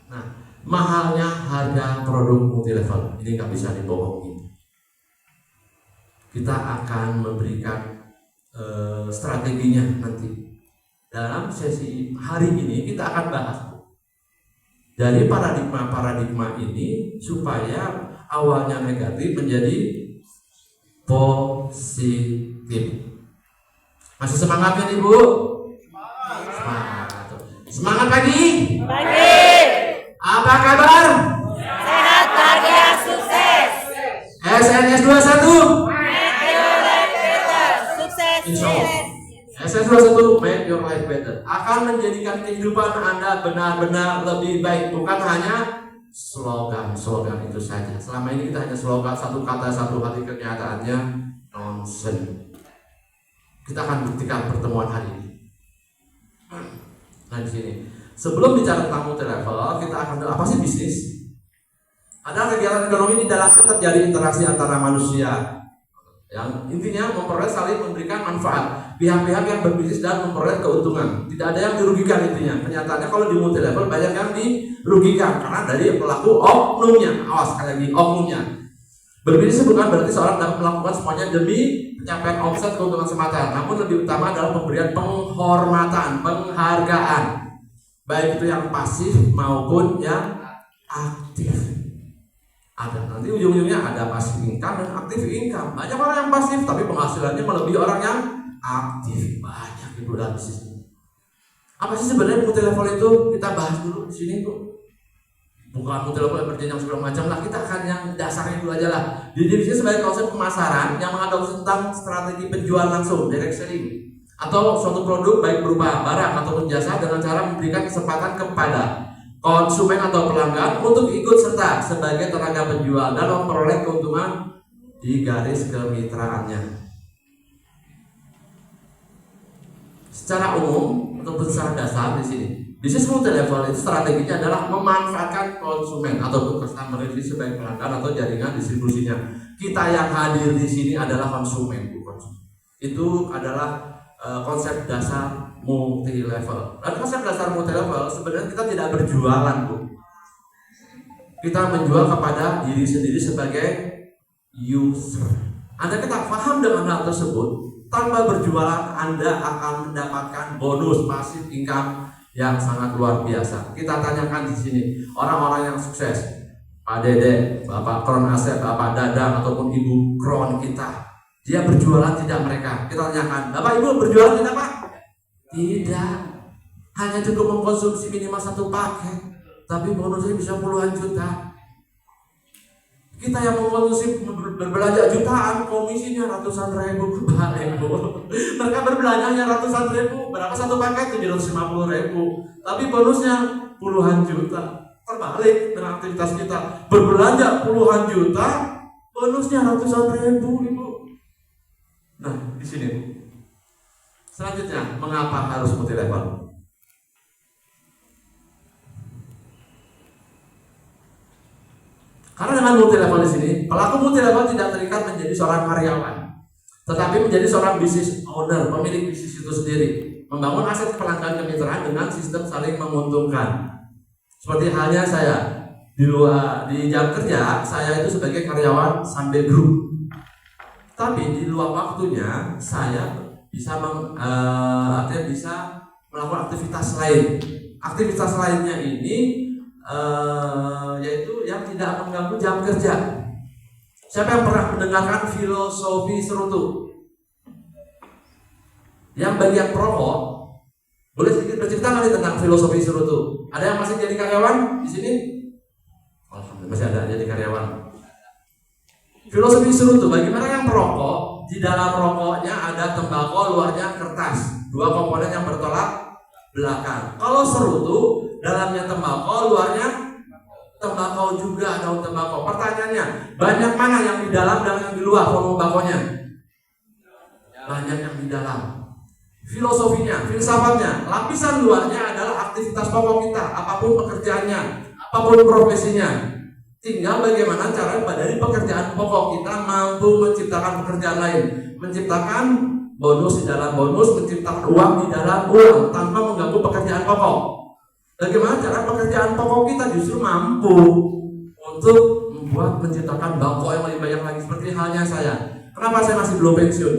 Nah, mahalnya harga produk multi level ini nggak bisa dibohongin. Kita akan memberikan strateginya nanti dalam sesi hari ini. Kita akan bahas dari paradigma ini supaya awalnya negatif menjadi positif. Masih semangatnya nih, Bu? Semangat pagi. Apa kabar? Sehat, bahagia, sukses. SNS 21. Make your life better. Sukses. Insya Allah. SNS 21 make your life better akan menjadikan kehidupan Anda benar-benar lebih baik, bukan hanya slogan itu saja. Selama ini kita hanya slogan, satu kata satu hati, kenyataannya nonsen. Kita akan buktikan pertemuan hari ini. Nah, di sini sebelum bicara tentang multi level, kita akan apa sih bisnis? Ada kegiatan ekonomi di dalam terjadi interaksi antara manusia yang intinya memperoleh saling memberikan manfaat. Pihak-pihak yang berbisnis dan memperoleh keuntungan. Tidak ada yang dirugikan intinya. Kenyataannya kalau di multi level banyak yang dirugikan karena dari pelaku oknumnya. Awas sekali lagi, oknumnya. Berbisnis bukan berarti seorang dapat melakukan semuanya demi pencapaian omset keuntungan semata. Namun lebih utama adalah pemberian penghormatan, penghargaan. Baik itu yang pasif maupun yang aktif. Ada nanti ujung-ujungnya ada pasif income dan aktif income. Banyak orang yang pasif tapi penghasilannya melebihi orang yang aktif. Banyak ibu dalam bisnis. Apa sih sebenarnya multi level itu? Kita bahas dulu di sini, Bu. Bukan multi level berjenjang segala macam lah. Kita akan yang dasarnya dulu aja lah. Di divisi sebagai konsep pemasaran yang mengadopsi tentang strategi penjualan langsung, direct selling, atau suatu produk baik berupa barang ataupun jasa dengan cara memberikan kesempatan kepada konsumen atau pelanggan untuk ikut serta sebagai tenaga penjual dan memperoleh keuntungan di garis kemitraannya. Secara umum ataupun secara dasar di sini, bisnis multi level itu strateginya adalah memanfaatkan konsumen ataupun customer itu sebagai pelanggan atau jaringan distribusinya. Kita yang hadir di sini adalah konsumen, bukan. Itu adalah konsep dasar multi level. Dan konsep dasar multi level sebenarnya kita tidak berjualan, Bu. Kita menjual kepada diri sendiri sebagai user. Anda kita paham dengan hal tersebut, tanpa berjualan Anda akan mendapatkan bonus pasif income yang sangat luar biasa. Kita tanyakan di sini orang-orang yang sukses, Pak Dede, Bapak Kron Asep, Bapak Dadang ataupun Ibu Kron kita, dia berjualan tidak mereka? Kita tanyakan, Bapak Ibu berjualan tidak Pak? Tidak, hanya cukup mengkonsumsi minimal 1 paket, tapi bonusnya bisa puluhan juta. Kita yang mengkonsumsi berbelanja jutaan, komisinya ratusan ribu. Mereka berbelanja hanya ratusan ribu, berapa 1 paket? 750.000, tapi bonusnya puluhan juta. Terbalik dengan aktivitas kita, berbelanja puluhan juta, bonusnya ratusan ribu, Ibu. Nah, di sini. Selanjutnya, mengapa harus multi level? Karena dengan multi level di sini, pelaku multi level tidak terikat menjadi seorang karyawan, tetapi menjadi seorang business owner, pemilik bisnis itu sendiri, membangun aset pelanggan kemitraan dengan sistem saling menguntungkan. Seperti halnya saya di jam kerja, saya itu sebagai karyawan Sambil Group, tapi di luar waktunya saya bisa bisa melakukan aktivitas lain. Aktivitas lainnya ini yaitu yang tidak mengganggu jam kerja. Siapa yang pernah mendengarkan filosofi Cerutu? Yang bagian perokok, boleh sedikit bercerita kali tentang filosofi Cerutu? Ada yang masih jadi karyawan di sini? Alhamdulillah masih ada jadi karyawan. Filosofi Cerutu, bagi mereka yang perokok, di dalam rokoknya ada tembakau, luarnya kertas, 2 komponen yang bertolak belakang. Kalau Cerutu, dalamnya tembakau, luarnya tembakau juga, daun tembakau. Pertanyaannya, banyak mana yang di dalam dan yang di luar volume tembakonya? Banyak yang di dalam. Filosofinya, filsafatnya, lapisan luarnya adalah aktivitas pokok kita, apapun pekerjaannya, apapun profesinya. Tinggal bagaimana cara dari pekerjaan pokok kita mampu menciptakan pekerjaan lain, menciptakan bonus di dalam bonus, menciptakan uang di dalam uang tanpa mengganggu pekerjaan pokok. Bagaimana cara pekerjaan pokok kita justru mampu untuk membuat menciptakan bangko yang lebih banyak lagi, seperti halnya saya. Kenapa saya masih belum pensiun?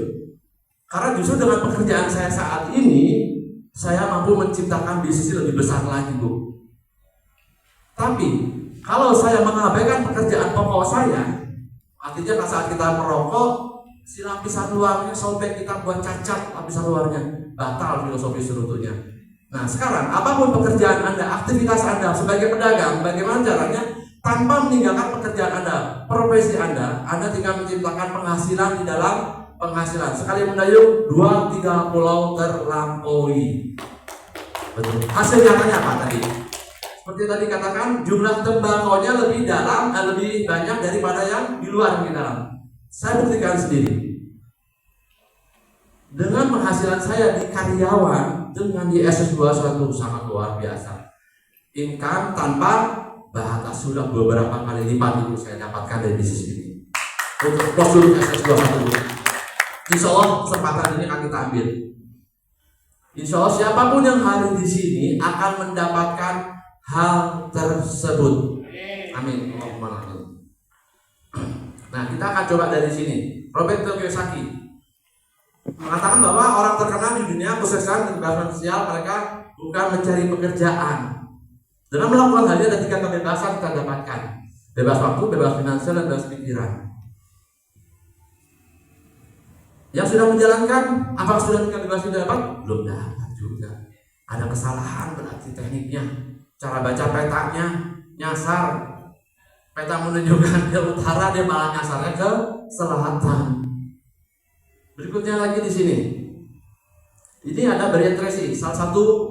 Karena justru dengan pekerjaan saya saat ini, saya mampu menciptakan bisnis lebih besar lagi, Bu. Tapi kalau saya mengabaikan pekerjaan pokok saya, artinya saat kita merokok, si lapisan luarnya sobek, kita buat cacat lapisan luarnya, batal filosofi Cerutunya. Nah sekarang, apapun pekerjaan Anda, aktivitas Anda sebagai pedagang, bagaimana caranya tanpa meninggalkan pekerjaan Anda, profesi Anda tinggal menciptakan penghasilan di dalam penghasilan. Sekali mendayung 2-3 pulau terlampaui. Betul. Hasil nyatanya apa tadi? Seperti tadi katakan, jumlah tembakaunya lebih dalam, lebih banyak daripada yang di luar yang di dalam. Saya buktikan sendiri. Dengan penghasilan saya di karyawan dengan di SS21 sangat luar biasa. Income tanpa batas sudah beberapa kali lipat itu saya dapatkan dari bisnis ini. Untuk prosedur SS21. Insya Allah kesempatan ini akan kita ambil. Insya Allah siapapun yang hadir di sini akan mendapatkan hal tersebut. Amin. Allahumma amin. Nah, kita akan coba dari sini. Roberto Kiyosaki mengatakan bahwa orang terkenal di dunia khususnya di kebebasan sosial, mereka bukan mencari pekerjaan. Dengan melakukan hal ini ada 3 kebebasan kita dapatkan: bebas waktu, bebas finansial, dan bebas pikiran. Yang sudah menjalankan, apakah sudah bebas tidak dapat? Belum dapat juga. Ada kesalahan berarti tekniknya. Cara baca petanya nyasar, peta menunjukkan ke utara, dia malah nyasarnya ke selatan. Berikutnya lagi di sini, ini ada Brian Tracy, salah satu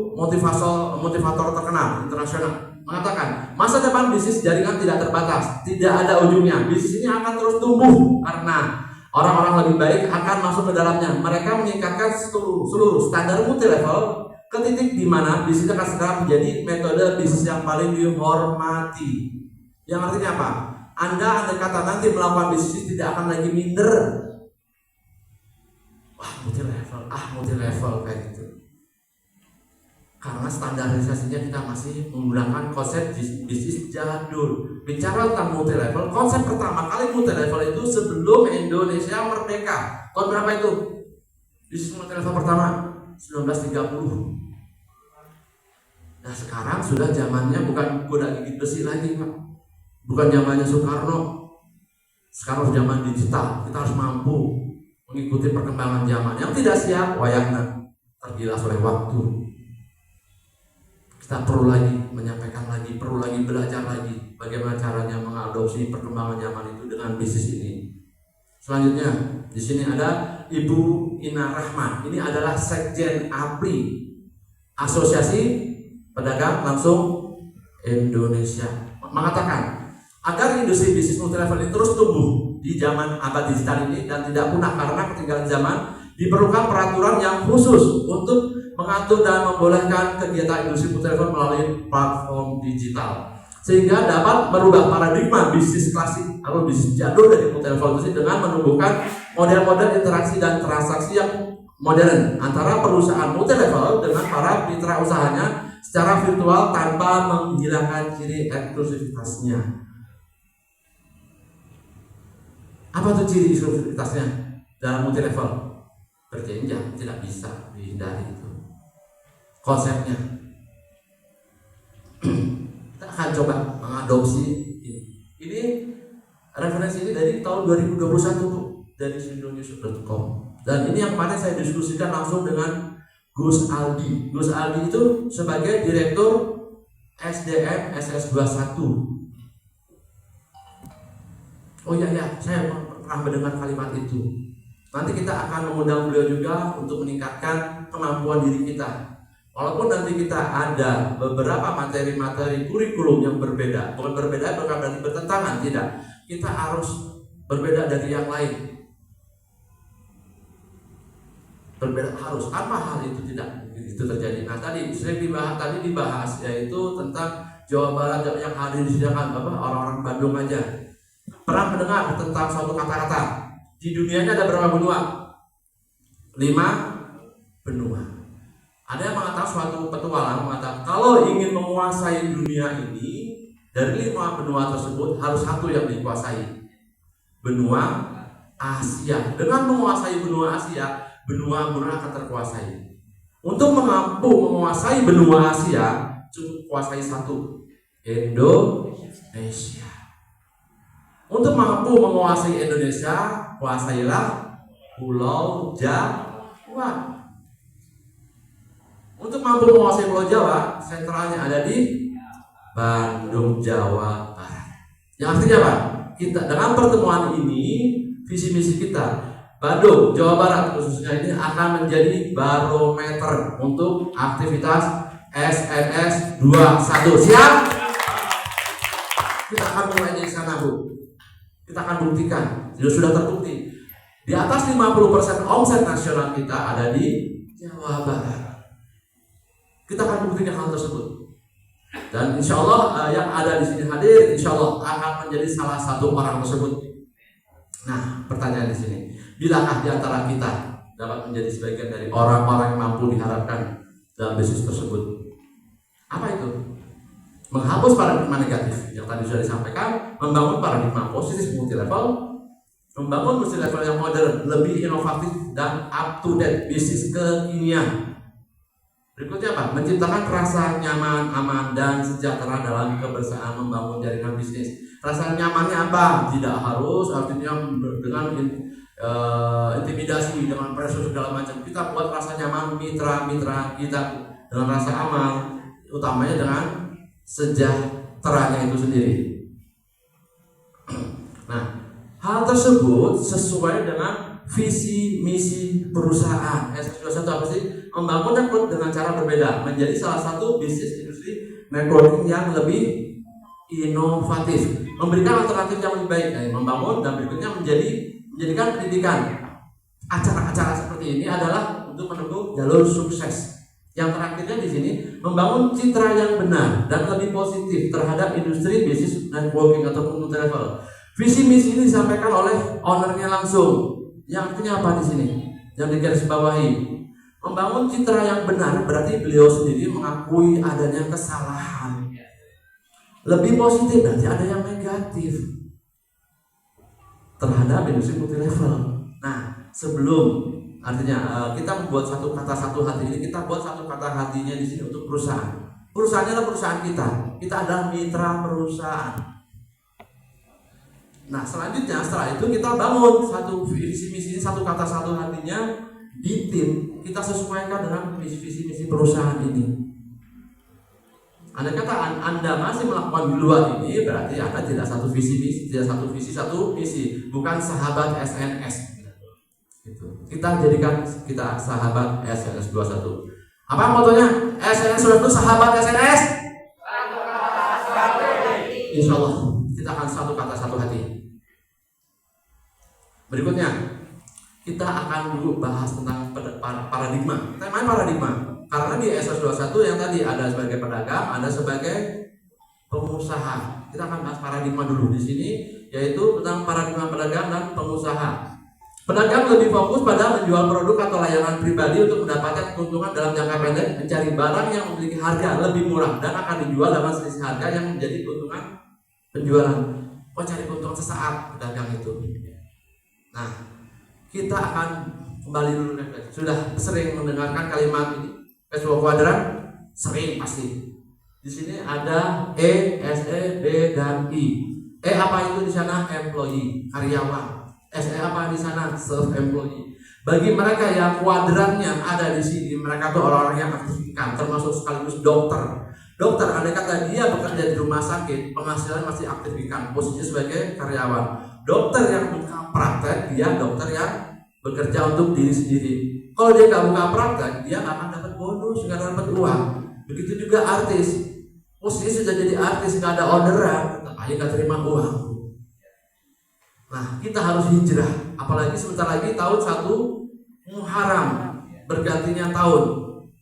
motivator terkenal internasional, mengatakan masa depan bisnis jaringan tidak terbatas, tidak ada ujungnya. Bisnis ini akan terus tumbuh karena orang-orang lebih baik akan masuk ke dalamnya. Mereka meningkatkan seluruh standar multi level ke titik di mana bisnis akan segera menjadi metode bisnis yang paling dihormati. Yang artinya apa? Anda andai kata nanti melakukan bisnis tidak akan lagi minder. Wah multi level kayak gitu. Karena standarisasinya kita masih menggunakan konsep bisnis jadul. Bicara tentang multi level, konsep pertama kali multi level itu sebelum Indonesia merdeka. Tahun berapa itu? Bisnis multi level pertama 1930. Nah sekarang sudah zamannya bukan kuda gigit besi lagi, Pak. Bukan zamannya Soekarno. Sekarang zaman digital. Kita harus mampu mengikuti perkembangan zaman. Yang tidak siap, wayangna tergilas oleh waktu. Kita perlu lagi menyampaikan lagi, perlu lagi belajar lagi bagaimana caranya mengadopsi perkembangan zaman itu dengan bisnis ini. Selanjutnya di sini ada Ibu Ina Rahma. Ini adalah Sekjen APRI, Asosiasi Pedagang Langsung Indonesia, mengatakan agar industri bisnis multi level ini terus tumbuh di zaman abad digital ini dan tidak punah karena ketinggalan zaman, diperlukan peraturan yang khusus untuk mengatur dan membolehkan kegiatan industri multi level melalui platform digital sehingga dapat merubah paradigma bisnis klasik atau bisnis jadul dari multi level itu dengan menumbuhkan model-model interaksi dan transaksi yang modern antara perusahaan multi level dengan para mitra usahanya secara virtual tanpa menghilangkan ciri eksklusivitasnya. Apa tuh ciri eksklusivitasnya dalam multi level? Berjenjang, tidak bisa dihindari itu konsepnya. Kita akan coba mengadopsi ini. Ini referensi ini dari tahun 2021 Bu, dari sindonews.com. Dan ini yang kemarin saya diskusikan langsung dengan Gus Aldi. Gus Aldi itu sebagai Direktur SDM SS21. Oh iya, saya pernah mendengar kalimat itu. Nanti kita akan mengundang beliau juga untuk meningkatkan kemampuan diri kita. Walaupun nanti kita ada beberapa materi-materi kurikulum yang berbeda, bukan berbeda bukan berarti bertentangan, tidak. Kita harus berbeda dari yang lain. Berbeda harus, apa hal itu tidak itu terjadi. Nah tadi sering dibahas yaitu tentang Jawa Barat yang hadir di sini kan orang-orang Bandung aja. Pernah mendengar tentang suatu kata-kata di dunianya ada berapa benua? 5 benua. Ada yang mengatakan suatu petualang mengatakan kalau ingin menguasai dunia ini dari 5 benua tersebut harus satu yang dikuasai, benua Asia. Dengan menguasai benua Asia, benua akan terkuasai. Untuk mampu menguasai benua Asia, cukup kuasai satu, Indonesia. Untuk mampu menguasai Indonesia, kuasailah Pulau Jawa. Untuk mampu menguasai Pulau Jawa, sentralnya ada di Bandung, Jawa Barat. Yang artinya apa? Kita dengan pertemuan ini, visi misi kita Bandung, Jawa Barat khususnya ini akan menjadi barometer untuk aktivitas SNS 21. Siap? Kita akan mulai dari sana Bu. Kita akan buktikan, sudah terbukti. Di atas 50% omset nasional kita ada di Jawa Barat. Kita akan buktikan hal tersebut. Dan insya Allah yang ada di sini hadir, insya Allah akan menjadi salah satu orang tersebut. Nah, pertanyaan di sini, bilakah di antara kita dapat menjadi sebagian dari orang-orang yang mampu diharapkan dalam bisnis tersebut? Apa itu? Menghapus paradigma negatif yang tadi sudah disampaikan, membangun paradigma positif multi level, membangun multi level yang modern, lebih inovatif dan up to date bisnis kekinian. Berikutnya apa? Menciptakan rasa nyaman, aman, dan sejahtera dalam kebersamaan membangun jaringan bisnis. Rasa nyamannya apa? Tidak harus artinya dengan intimidasi, dengan pressure segala macam. Kita buat rasa nyaman mitra-mitra kita dengan rasa aman, utamanya dengan sejahteranya itu sendiri. Nah, hal tersebut sesuai dengan visi misi perusahaan. SS21 apa sih? Membangun network dengan cara berbeda, menjadi salah satu bisnis industri networking yang lebih inovatif, memberikan alternatif yang lebih baik, membangun dan berikutnya menjadikan pendidikan. Acara-acara seperti ini adalah untuk menempuh jalur sukses. Yang terakhirnya di sini membangun citra yang benar dan lebih positif terhadap industri bisnis networking atau multi level. Visi misi ini disampaikan oleh ownernya langsung. Yang artinya apa di sini? Yang digarisbawahi, Membangun citra yang benar berarti beliau sendiri mengakui adanya kesalahan. Lebih positif berarti ada yang negatif terhadap industri multilevel. Nah, sebelum artinya kita membuat satu kata satu hati ini, kita buat satu kata hatinya di sini untuk perusahaan. Perusahaannya adalah perusahaan kita. Kita adalah mitra perusahaan. Nah, selanjutnya setelah itu kita bangun satu visi misi, satu kata satu hatinya di tim. Kita sesuaikan dengan visi misi perusahaan ini. Andai kata Anda masih melakukan di luar ini, berarti Anda tidak satu visi misi, satu misi, bukan sahabat SNS. Gitu. Kita jadikan kita sahabat SNS 21. Apa motonya? SNS 21 sahabat SNS. Insya Allah kita akan satu kata satu hati. Berikutnya kita akan dulu bahas tentang paradigma. Kita main paradigma. Karena di SS 21 yang tadi ada sebagai pedagang, ada sebagai pengusaha. Kita akan bahas paradigma dulu di sini, yaitu tentang paradigma pedagang dan pengusaha. Pedagang lebih fokus pada menjual produk atau layanan pribadi untuk mendapatkan keuntungan dalam jangka pendek, mencari barang yang memiliki harga lebih murah dan akan dijual dengan selisih harga yang menjadi keuntungan penjualan. Cari keuntungan sesaat pedagang itu. Nah, kita akan kembali dulu. Sudah sering mendengarkan kalimat ini? Peswo kuadran sering pasti. Di sini ada E, SE, B dan I. E apa itu di sana? Employee, karyawan. SE apa di sana? Self employee. Bagi mereka yang kuadrannya ada di sini, mereka tuh orang-orang yang aktifkan, termasuk sekaligus dokter. Dokter, andai kata dia bekerja di rumah sakit, penghasilan masih aktifkan, posisinya sebagai karyawan. Dokter yang buka praktek, dia dokter yang bekerja untuk diri sendiri. Kalau dia nggak buka praktek, dia nggak akan dapat bonus, nggak dapat uang. Begitu juga artis, posisi sudah jadi artis, nggak ada orderan, tetap aja nggak terima uang. Nah, kita harus hijrah, apalagi sebentar lagi tahun 1 Muharram, bergantinya tahun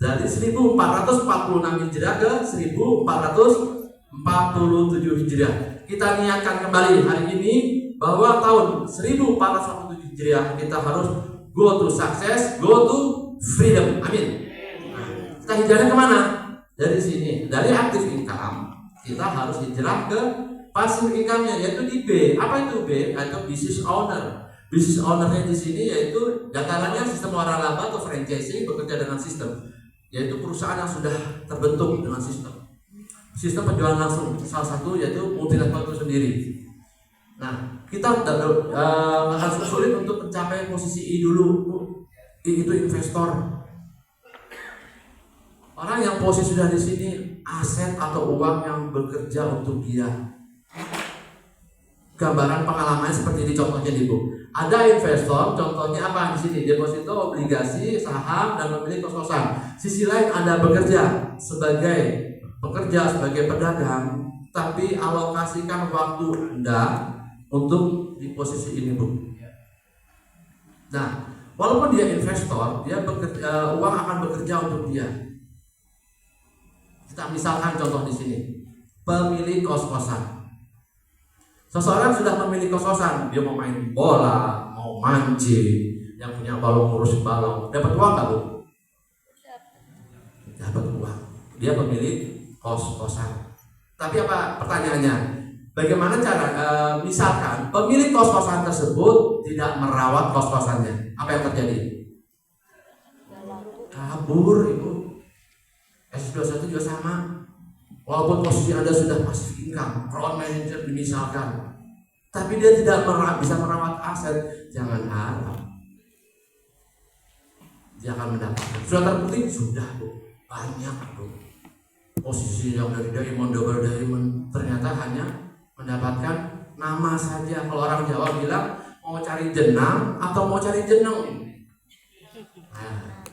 dari 1446 Hijriah ke 1447 Hijriah. Kita niatkan kembali hari ini bahwa tahun 1447 Hijriah kita harus go to success, go to freedom. Amin. Nah, kita hijrahnya kemana? Dari sini, dari active income kita harus hijrah ke passive income-nya, yaitu di B. Apa itu B? Yaitu business owner. Business owner-nya di sini yaitu datarannya sistem waralaba atau franchising, bekerja dengan sistem, yaitu perusahaan yang sudah terbentuk dengan sistem penjualan langsung. Salah satu yaitu multilevel itu sendiri. Nah, kita akan sulit untuk mencapai posisi I dulu. I itu investor. Orang yang posisi sudah di sini, aset atau uang yang bekerja untuk dia. Gambaran pengalaman seperti ini contohnya di Bu. Ada investor, contohnya apa di sini? Deposito, obligasi, saham, dan memiliki kos-kosan. Sisi lain Anda bekerja sebagai pedagang, tapi alokasikan waktu Anda untuk di posisi ini, Bu. Nah, walaupun dia investor, dia bekerja, uang akan bekerja untuk dia. Kita misalkan contoh di sini, pemilik kos-kosan. Seseorang sudah memiliki kos-kosan, dia mau main bola, mau mancing, yang punya balong ngurus balong, dapat uang nggak, Bu? Dapat uang. Dia pemilik kos-kosan. Tapi apa pertanyaannya? Bagaimana cara misalkan pemilik kos-kosan tersebut tidak merawat kos-kosannya, apa yang terjadi? Kabur, Ibu. S21 juga sama. Walaupun posisi Anda sudah passive income, front manager misalkan, tapi dia tidak bisa merawat aset, jangan harap dia akan mendapatkan. Sudah terbukti? Sudah, Bu. Banyak, Bu. Posisi yang dari diamond, double diamond, ternyata hanya mendapatkan nama saja. Kalau orang Jawa bilang mau cari jenang atau mau cari jeneng. Nah,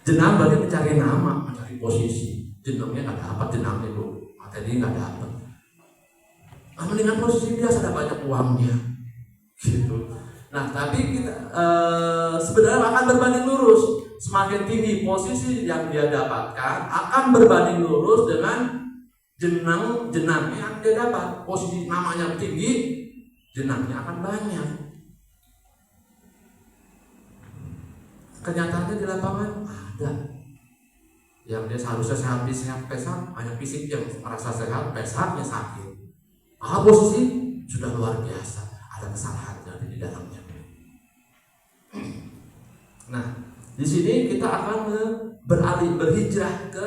jenang berarti mencari nama, mencari posisi. Jenengnya nggak dapat, jenangnya itu materi nggak dapat. Nah, mendingan posisi biasa, ada banyak uangnya, gitu. Nah, tapi kita sebenarnya akan berbanding lurus. Semakin tinggi posisi yang dia dapatkan, akan berbanding lurus dengan jenangnya yang dia dapat. Posisi namanya tinggi, jenangnya akan banyak. kenyataannya di lapangan ada yang dia seharusnya sehat pesat, hanya fisik yang merasa sehat, pesatnya sakit. Posisi sudah luar biasa, ada kesalahan dari di dalamnya. Nah, di sini kita akan berhijrah ke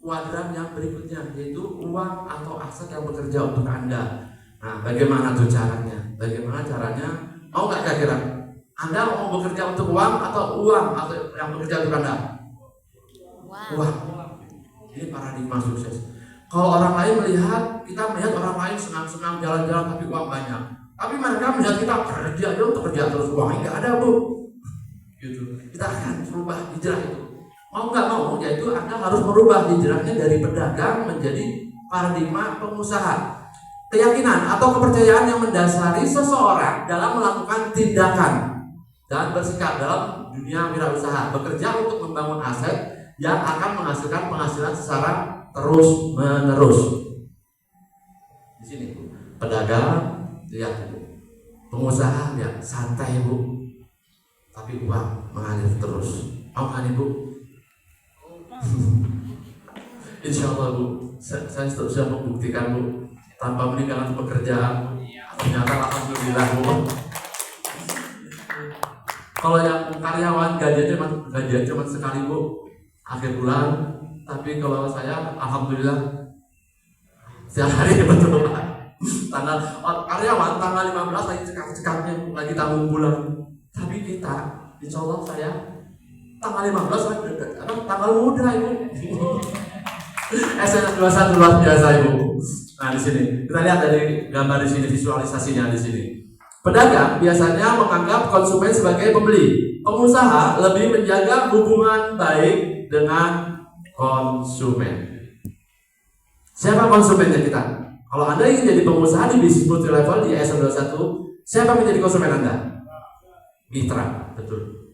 kuadran yang berikutnya, yaitu uang atau aset yang bekerja untuk Anda. Nah, bagaimana tuh caranya? Bagaimana caranya? Mau nggak kira-kira? Anda mau bekerja untuk uang atau atau yang bekerja untuk Anda? Uang. Ini paradigma sukses. Kalau orang lain kita melihat orang lain senang-senang jalan-jalan tapi uang banyak. Tapi mereka melihat kita kerja aja untuk kerja terus, uangnya nggak ada, Bu. Gitu. Kita akan merubah hijrah itu. Mau nggak mau, yaitu Anda harus merubah hijrahnya dari pedagang menjadi paradigma pengusaha. Keyakinan atau kepercayaan yang mendasari seseorang dalam melakukan tindakan dan bersikap dalam dunia wirausaha, bekerja untuk membangun aset yang akan menghasilkan penghasilan secara terus menerus. Di sini, Bu, pedagang lihat, Bu, pengusaha lihat santai, Bu, tapi uang mengalir terus. Mau kan, Ibu? Insya Allah, Bu, saya sudah membuktikan, Bu, tanpa meninggalkan pekerjaan, ternyata alhamdulillah, Bu. Kalau yang karyawan gajinya cuma sekali, Bu, akhir bulan. Tapi kalau saya alhamdulillah setiap hari betul. Karyawan tanggal 15 lagi cekak-cekaknya, lagi tanggung bulan. Tapi kita, insya Allah saya tanggal 15 tanggal muda, Ibu. SNS 21 luar biasa, Ibu. Nah, di sini kita lihat dari gambar di sini, visualisasinya di sini. Pedagang biasanya menganggap konsumen sebagai pembeli. Pengusaha lebih menjaga hubungan baik dengan konsumen. Siapa konsumennya kita? Kalau Anda ingin jadi pengusaha di bisnis multi level di SM21, siapa menjadi konsumen Anda? Mitra, betul.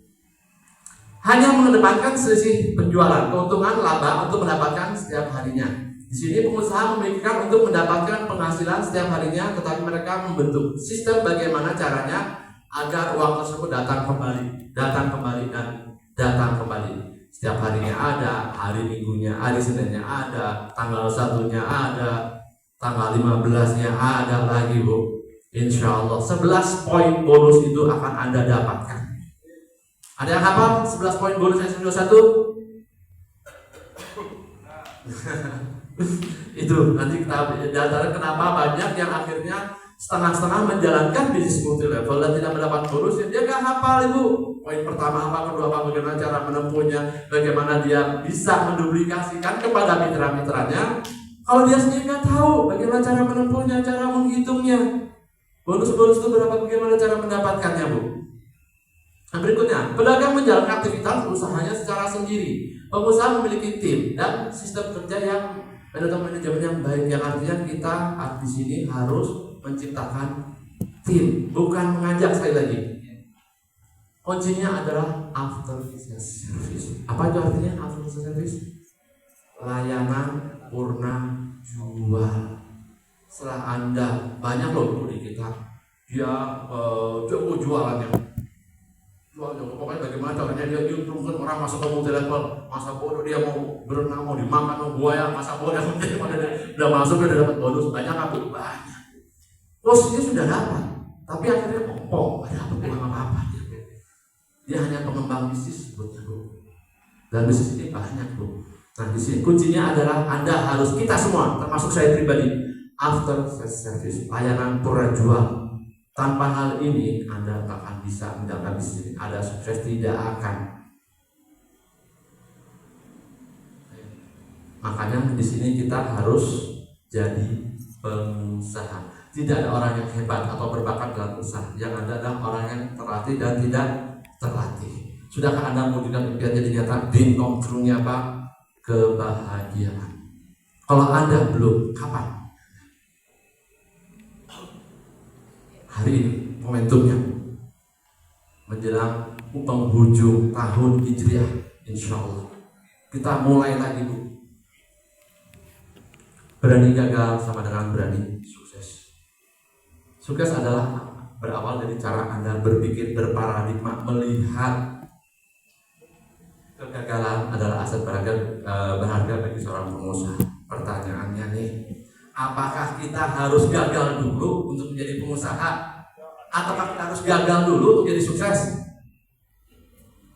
Hanya mengedepankan selisih penjualan, keuntungan laba untuk mendapatkan setiap harinya. Di sini pengusaha memikirkan untuk mendapatkan penghasilan setiap harinya, tetapi mereka membentuk sistem bagaimana caranya agar uang tersebut datang kembali dan datang kembali. Setiap harinya ada, hari minggunya, hari Seninnya ada, tanggal 1-nya ada, tanggal 15-nya ada lagi, Bu. Insya Allah 11 poin bonus itu akan Anda dapatkan. Ada yang hafal 11 poin bonus SM21? Itu nanti kita datang kenapa banyak yang akhirnya setengah-setengah menjalankan bisnis multi level dan tidak mendapat bonus. Dia nggak hafal, Ibu. Poin pertama apa, kedua apa, bagaimana cara menempuhnya, bagaimana dia bisa menduplikasikan kepada mitra-mitranya. Kalau dia sendiri nggak tahu bagaimana cara menempuhnya, cara menghitungnya, bonus-bonus itu berapa, bagaimana cara mendapatkannya, Bu. Nah, berikutnya, pedagang menjalankan aktivitas usahanya secara sendiri. Pengusaha memiliki tim dan sistem kerja yang manajemen yang baik, yang artinya kita di sini harus menciptakan tim, bukan mengajak. Sekali lagi, kuncinya adalah after business service. Apa itu artinya after business service? Layanan purna jual. Setelah Anda banyak loh di kita, dia jago jualannya. Pokoknya bagaimana caranya dia nyuruhkan orang masuk ke multi level, masa bodoh dia mau berenang, mau dimakan, mau buaya, masa bodoh udah masuk udah dapat bonus banyak apa? Banyak. Posisinya sudah dapat, tapi akhirnya ompong, ada apa-apa. Dia hanya pengembang bisnis sebutnya, Bu. Dan bisnis ini banyak, Bu. Nah, di sini kuncinya adalah Anda harus, kita semua, termasuk saya pribadi, after service, layanan purna jual. Tanpa hal ini Anda tak akan bisa menjalankan bisnis ini. Ada sukses tidak akan. Makanya di sini kita harus jadi pengusaha. Tidak ada orang yang hebat atau berbakat dalam usaha. Yang ada adalah orang yang terlatih dan tidak terlatih. Sudahkah Anda mewujudkan impian jadi nyata? Dream come true-nya apa? Kebahagiaan. Kalau Anda belum, kapan? Hari ini momentumnya menjelang penghujung tahun Hijriah, insya Allah kita mulai lagi, Bu. Berani gagal sama dengan berani sukses. Sukses adalah berawal dari cara Anda berpikir, berparadigma, melihat Kegagalan adalah aset berharga bagi seorang pengusaha. Pertanyaannya nih, apakah kita harus gagal dulu untuk menjadi pengusaha, ataukah kita harus gagal dulu untuk jadi sukses?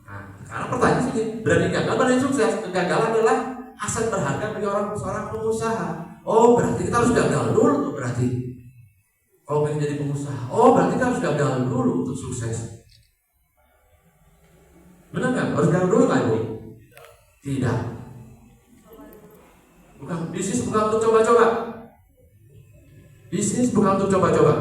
Nah, karena pertanyaan sini, berani gagal, berani sukses. Kegagalan adalah aset berharga bagi seorang pengusaha. Oh, berarti kita harus gagal dulu tuh berarti. Kalau pengen jadi pengusaha, oh berarti kita harus gagal dulu untuk sukses. Benar nggak? Harus gagal dulu nggak, Ibu? Tidak. Bisnis bukan untuk coba-coba. Bisnis bukan untuk coba-coba.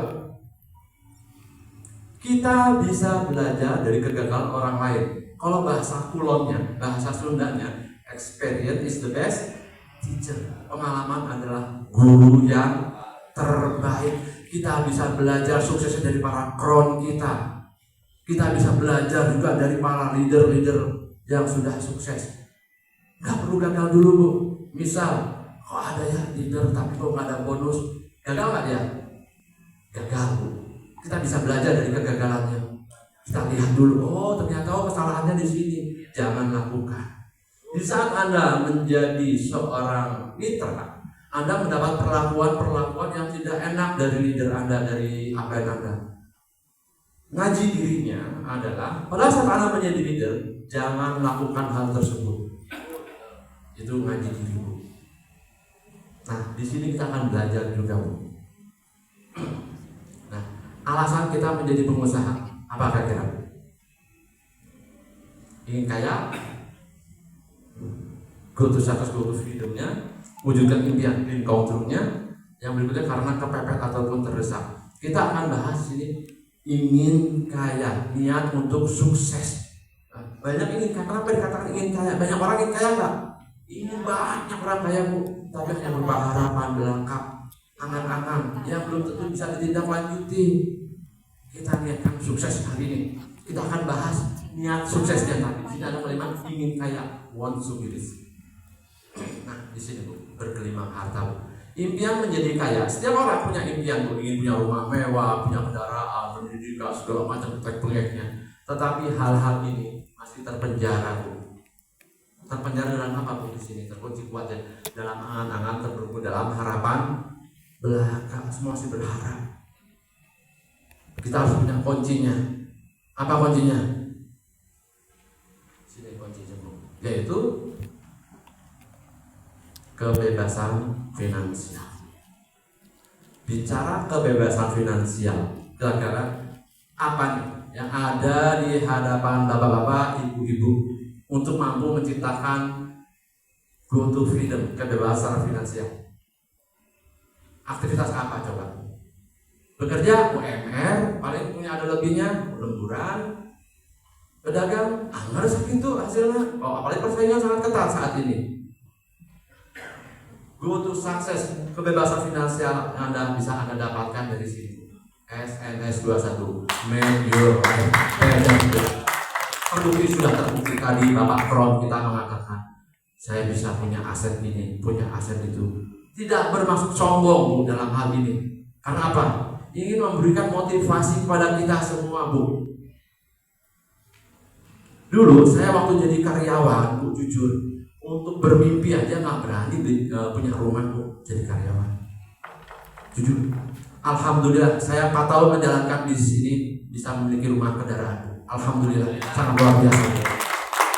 Kita bisa belajar dari kegagalan orang lain. Kalau bahasa kulonnya, bahasa Sundanya, experience is the best teacher. Pengalaman adalah guru yang terbaik. Kita bisa belajar sukses dari para kron kita. Kita bisa belajar juga dari para leader-leader yang sudah sukses. Gak perlu gagal dulu, Bu. Misal, kok ada ya leader tapi kok gak ada bonus, gagal gak dia? Gagal, Bu. Kita bisa belajar dari kegagalannya. Kita lihat dulu, oh ternyata kesalahannya di sini. Jangan lakukan. Di saat Anda menjadi seorang mitra, Anda mendapat perlakuan yang tidak enak dari leader Anda, dari apa yang Anda. Ngaji dirinya adalah pada saat Anda menjadi leader, jangan lakukan hal tersebut. Itu ngaji diri, Bu. Nah, di sini kita akan belajar juga, Bu. Nah, alasan kita menjadi pengusaha apa kira-kira? Ingin kaya, go to success, go to freedom-nya, wujudkan impian, income truth-nya. Yang berikutnya karena kepepet ataupun terdesak. Kita akan bahas ini ingin kaya, niat untuk sukses. Nah, banyak ingin kaya. Kenapa dikatakan ingin kaya? Banyak orang ingin kaya nggak? Ingin banyak orang kaya, Bu, tapi hanya berupa harapan belaka, angan-angan yang belum tentu bisa ditindaklanjuti. Kita niatkan sukses hari ini. Kita akan bahas niat suksesnya tadi. Di sini ada kalimat ingin kaya, want to be rich. Nah, di sini, Bu, bergelimang harta, Bu. Impian menjadi kaya. Setiap orang punya impian, Bu, ingin punya rumah mewah, punya kendaraan, pendidikan, segala macam proyek-proyeknya. Tetapi hal-hal ini masih terpenjara, Bu. Terpenjara dalam apa, Bu? Di sini terkunci kuat ya. Dalam angan-angan, terbelenggu dalam harapan belaka. Semua masih berharap. Kita harus punya kuncinya. Apa kuncinya? Sini kuncinya, Bu. Yaitu kebebasan finansial. Bicara kebebasan finansial, kira-kira apa nih yang ada di hadapan bapak-bapak, ibu-ibu untuk mampu menciptakan go to freedom, kebebasan finansial? Aktivitas apa coba? Bekerja UMR, paling punya ada lebihnya, lemburan. Pedagang, anggar segitu hasilnya. Oh, apalagi persaingan sangat ketat saat ini. Go to success, kebebasan finansial yang bisa Anda dapatkan dari sini. SNS 21, make your life better. Terbukti, sudah terbukti tadi Bapak Kron kita mengatakan, saya bisa punya aset ini, punya aset itu. Tidak bermaksud sombong, Bu, dalam hal ini. Karena apa? Ingin memberikan motivasi kepada kita semua, Bu. Dulu saya waktu jadi karyawan, Bu, jujur, untuk bermimpi aja nggak berani punya rumah, Bu, jadi karyawan. Jujur, alhamdulillah saya 4 tahun menjalankan bisnis ini bisa memiliki rumah kendaraan. Alhamdulillah, sangat luar biasa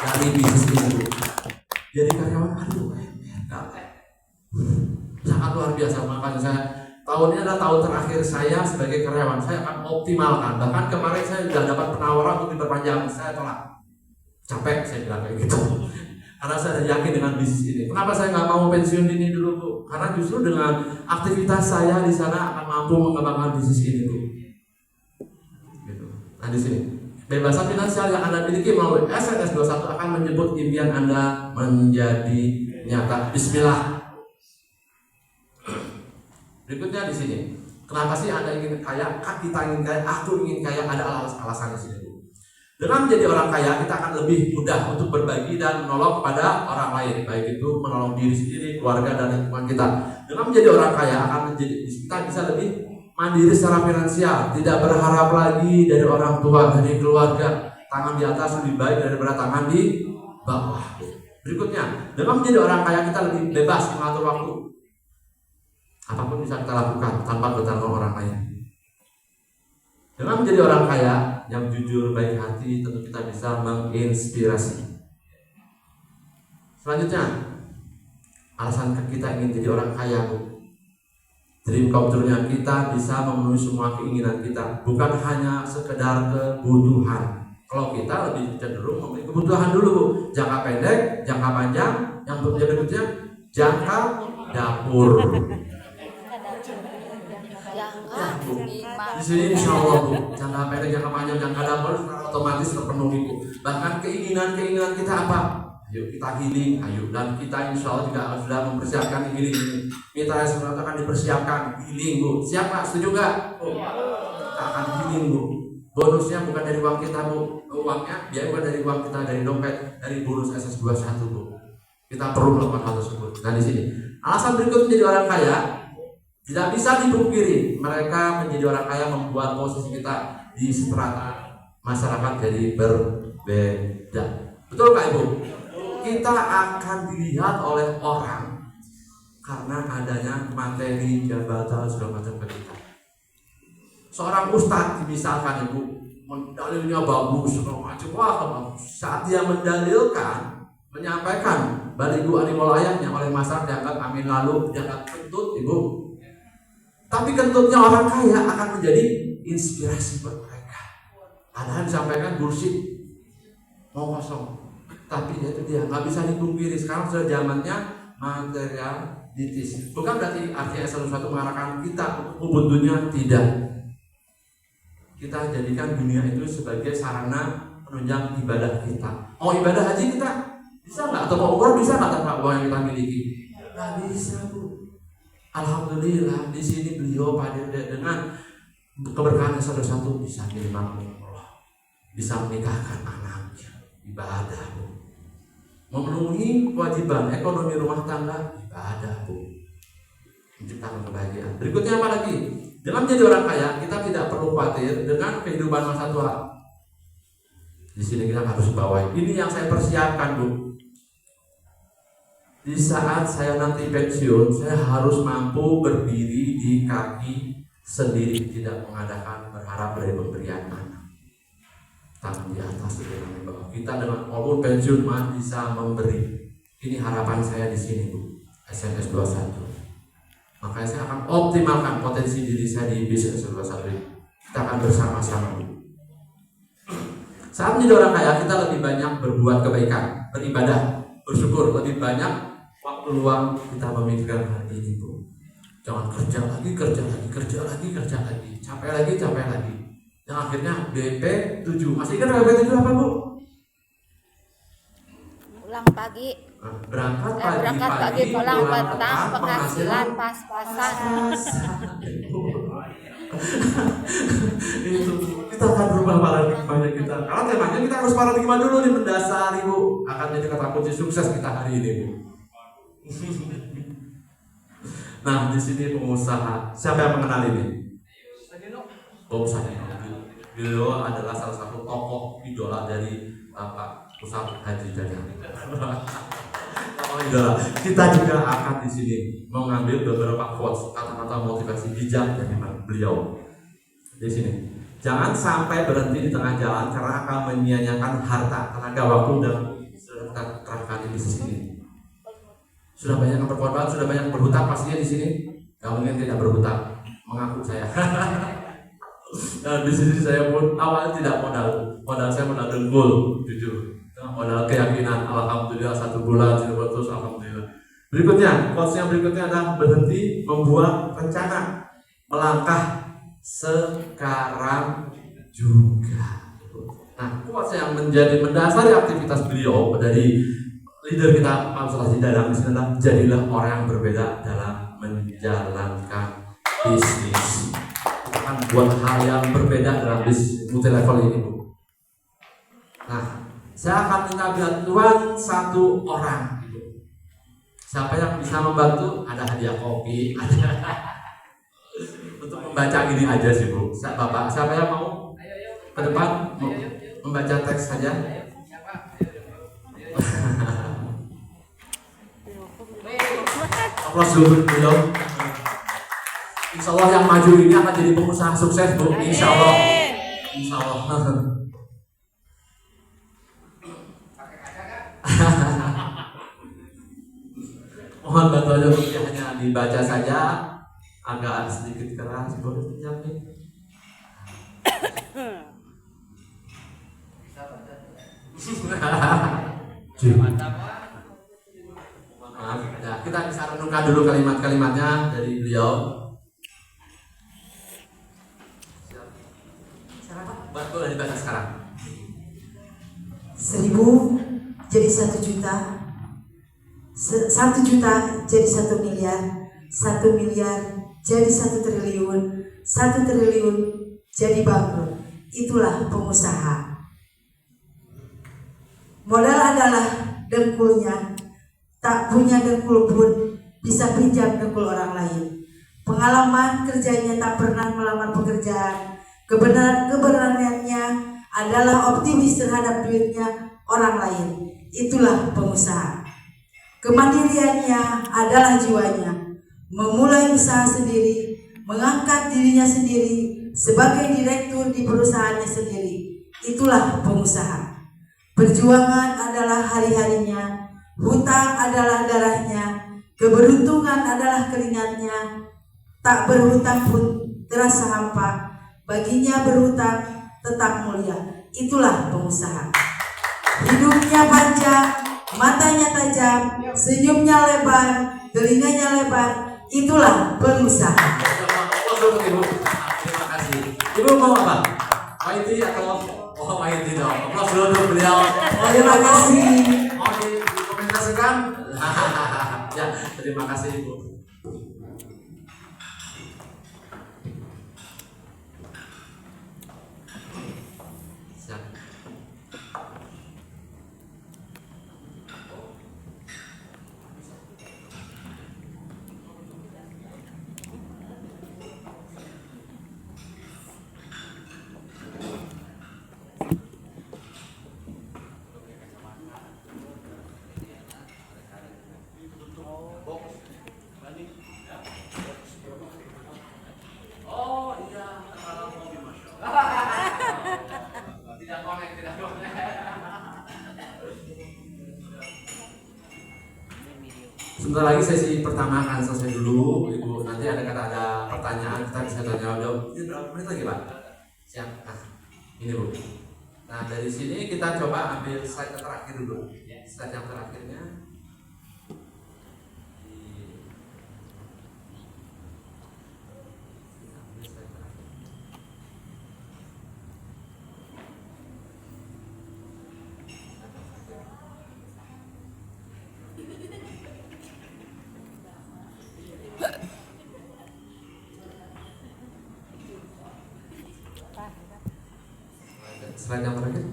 dari bisnis ini, Bu. Jadi karyawan, aduh, sangat luar biasa. Makanya saya tahun ini adalah tahun terakhir saya sebagai karyawan. Saya akan optimalkan. Bahkan kemarin saya sudah dapat penawaran untuk diperpanjang, saya tolak. Capek saya bilang kayak gitu. Karena saya yakin dengan bisnis ini. Kenapa saya nggak mau pensiun dini dulu, Bu? Karena justru dengan aktivitas saya di sana akan mampu mengembangkan bisnis ini, Bu. Gitu. Nah, di sini kebebasan finansial yang Anda miliki melalui SNS 21 akan menyebut impian Anda menjadi nyata. Bismillah. Berikutnya di sini. Kenapa sih Anda ingin kaya? Kita ingin kaya, aku ingin kaya. Ada alasan di sini, Bu. Dengan menjadi orang kaya, kita akan lebih mudah untuk berbagi dan menolong kepada orang lain, baik itu menolong diri sendiri, keluarga, dan lingkungan kita. Dengan menjadi orang kaya, kita bisa lebih mandiri secara finansial, tidak berharap lagi dari orang tua, dari keluarga. Tangan di atas lebih baik daripada tangan di bawah. Berikutnya, dengan menjadi orang kaya kita lebih bebas mengatur waktu. Apapun bisa kita lakukan tanpa bertanggung orang lain. Dengan menjadi orang kaya yang jujur, baik hati, tentu kita bisa menginspirasi. Selanjutnya, alasan kita ingin jadi orang kaya, Bu. Dream come true-nya kita bisa memenuhi semua keinginan kita, bukan hanya sekedar kebutuhan. Kalau kita lebih cenderung memenuhi kebutuhan dulu, Bu. Jangka pendek, jangka panjang, yang berikutnya jangka dapur. Di sini insya Allah, Bu, jangka pendek, jangka panjang, jangka dapur otomatis terpenuhi, Bu. Bahkan keinginan kita apa? Ayo kita healing, ayo, dan kita insya Allah juga sudah mempersiapkan healing ini. Mitra Surat akan dipersiapkan healing, Bu. Siap Pak? Setuju nggak? Oh, kita akan healing, Bu. Bonusnya bukan dari uang kita, Bu. Uangnya biar bukan dari uang kita, dari dompet, dari bonus SS21, Bu. Kita perlu melakukan hal tersebut. Nah di sini alasan berikut menjadi orang kaya tidak bisa dipungkiri. Mereka menjadi orang kaya membuat posisi kita di strata masyarakat jadi berbeda. Betul Pak Ibu? Kita akan dilihat oleh orang karena adanya materi, jabatan, segala macam kita. Seorang ustadz misalkan, Ibu, dalilnya bagus, segala macam, wah bagus. Saat dia mendalilkan, menyampaikan baligu animolayahnya oleh masyarakat dianggap amin, lalu dianggap kentut, Ibu. Tapi kentutnya orang kaya akan menjadi inspirasi buat mereka. Padahal disampaikan bullshit, mau kosong. Tapi itu dia nggak bisa dipungkiri, sekarang sudah zamannya materialitis. Bukan berarti artinya S11 mengarahkan kita ubuntunya, tidak. Kita jadikan dunia itu sebagai sarana penunjang ibadah kita. Mau ibadah haji kita bisa nggak? Atau mau umroh bisa nggak tanpa uang yang kita miliki? Nggak bisa, Bu. Alhamdulillah di sini beliau pada dengan keberkahan S11 bisa menerima umroh, bisa menikahkan anaknya, ibadah, Bu. Memenuhi kewajiban ekonomi rumah tangga, ibadah, Bu. Menciptakan kebahagiaan. Berikutnya apa lagi? Dengan menjadi orang kaya, kita tidak perlu khawatir dengan kehidupan masa tua. Di sini kita harus bawa. Ini yang saya persiapkan, Bu. Di saat saya nanti pensiun, saya harus mampu berdiri di kaki sendiri, tidak mengadakan berharap dari pemberian anak. Tangan di atas, di bawah. Kita dengan walaupun pensiun bisa memberi. Ini harapan saya di sini, Bu. SMS 21. Makanya saya akan optimalkan potensi diri saya di bisnis 21 ini. Kita akan bersama-sama, Bu. Saat menjadi orang kaya, kita lebih banyak berbuat kebaikan, beribadah, bersyukur, lebih banyak waktu luang kita memikirkan hal ini, Bu. Jangan kerja lagi, capek lagi. Yang akhirnya BP7. Masih ingat BP7 apa, Bu? Pulang pagi. Berangkat pagi, pulang petang, penghasilan pas-pasan. Itu kita akan berubah paradigma kita. Karena temanya kita harus paradigma dulu nih, mendasari, Bu. Akan jadi kata kunci sukses kita hari ini, Bu. Nah, di sini pengusaha. Siapa yang mengenal ini? Bob Sadino. Beliau adalah salah satu tokoh idola dari Bapak Pusat Haji Daniel. Tokoh idola. Kita juga akan di sini mengambil beberapa quotes, kata-kata motivasi bijak dari beliau. Di sini, jangan sampai berhenti di tengah jalan karena akan menyia-nyiakan harta, tenaga, waktu, dan sudah kita terangkan di sini. Sudah banyak yang berkorban, sudah banyak yang berhutang pastinya di sini. Gak mungkin tidak berhutang, mengaku saya. Dan di sini saya pun awalnya tidak modal saya modal dengkul, jujur, modal keyakinan. Alhamdulillah 1 bulan sudah terus, alhamdulillah. Berikutnya, quotes yang berikutnya adalah berhenti membuat rencana, melangkah sekarang juga. Nah, quotes yang menjadi mendasari aktivitas beliau dari leader kita Pak Ustaz Hidayat di sini adalah jadilah orang yang berbeda dalam menjalankan bisnis. Kita akan buat hal yang berbeda dalam bisnis multi level ini, Bu. Nah, saya akan minta bantuan 1 orang, gitu. Siapa yang bisa membantu? Ada hadiah kopi, ada untuk membaca ini aja sih, Bu. Bapak, siapa yang mau ke depan membaca teks saja? Aplaus dulu beliau. Insya Allah yang maju ini akan jadi pengusaha sukses, Bu. Insya Allah. Insya Allah. Mohon bantuannya, Bu. Hanya dibaca saja, agak sedikit keras. Boleh dijawab. Maaf, ya, kita bisa renungkan dulu kalimat-kalimatnya dari beliau. Boleh dibaca sekarang. 1000 jadi 1 juta, 1 juta jadi 1 miliar, 1 miliar jadi 1 triliun, 1 triliun jadi bangkrut. Itulah pengusaha. Modal adalah dengkulnya, tak punya dengkul pun bisa pinjam dengkul orang lain. Pengalaman kerjanya tak pernah melamar pekerjaan. Keberaniannya adalah optimis terhadap duitnya orang lain. Itulah pengusaha. Kemandiriannya adalah jiwanya. Memulai usaha sendiri, mengangkat dirinya sendiri sebagai direktur di perusahaannya sendiri. Itulah pengusaha. Perjuangan adalah hari-harinya, hutang adalah darahnya, keberuntungan adalah keringatnya. Tak berhutang pun terasa hampa. Baginya berhutang tetap mulia. Itulah pengusaha. Hidupnya panjang, matanya tajam, senyumnya lebar, telinganya lebar. Itulah pengusaha. Terima kasih. Ibu mau apa? Maiti atau Maiti dong? Aplaus dulu beliau. Terima kasih. Mau dikomentasikan? Ya, terima kasih Ibu. Sebentar lagi sesi pertama akan selesai dulu, Ibu. Nanti ada pertanyaan, kita bisa tanya jawab. Ini berapa menit lagi, Pak? Siap. Nah, ini Bu. Nah, dari sini kita coba ambil slide terakhir dulu. Slide yang terakhirnya. Slide yang terakhir.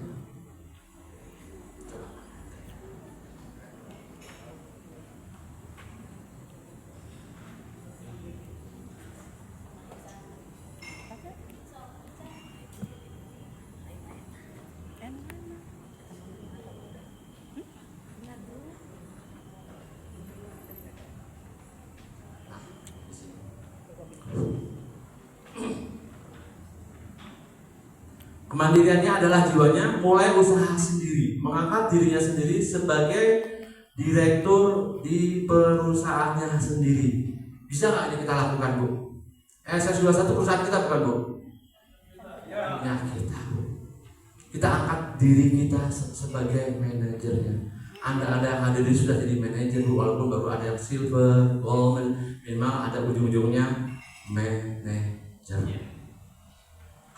Kemandiriannya adalah jiwanya, mulai usaha sendiri, mengangkat dirinya sendiri sebagai direktur di perusahaannya sendiri. Bisa nggak ini kita lakukan, Bu? Saya sudah satu perusahaan kita bukan, Bu? Ya, kita, Bu. Kita angkat diri kita sebagai manajernya. Anda yang hadir ini sudah jadi manajer, Bu, walaupun baru ada yang silver, gold, memang ada ujung-ujungnya manajer.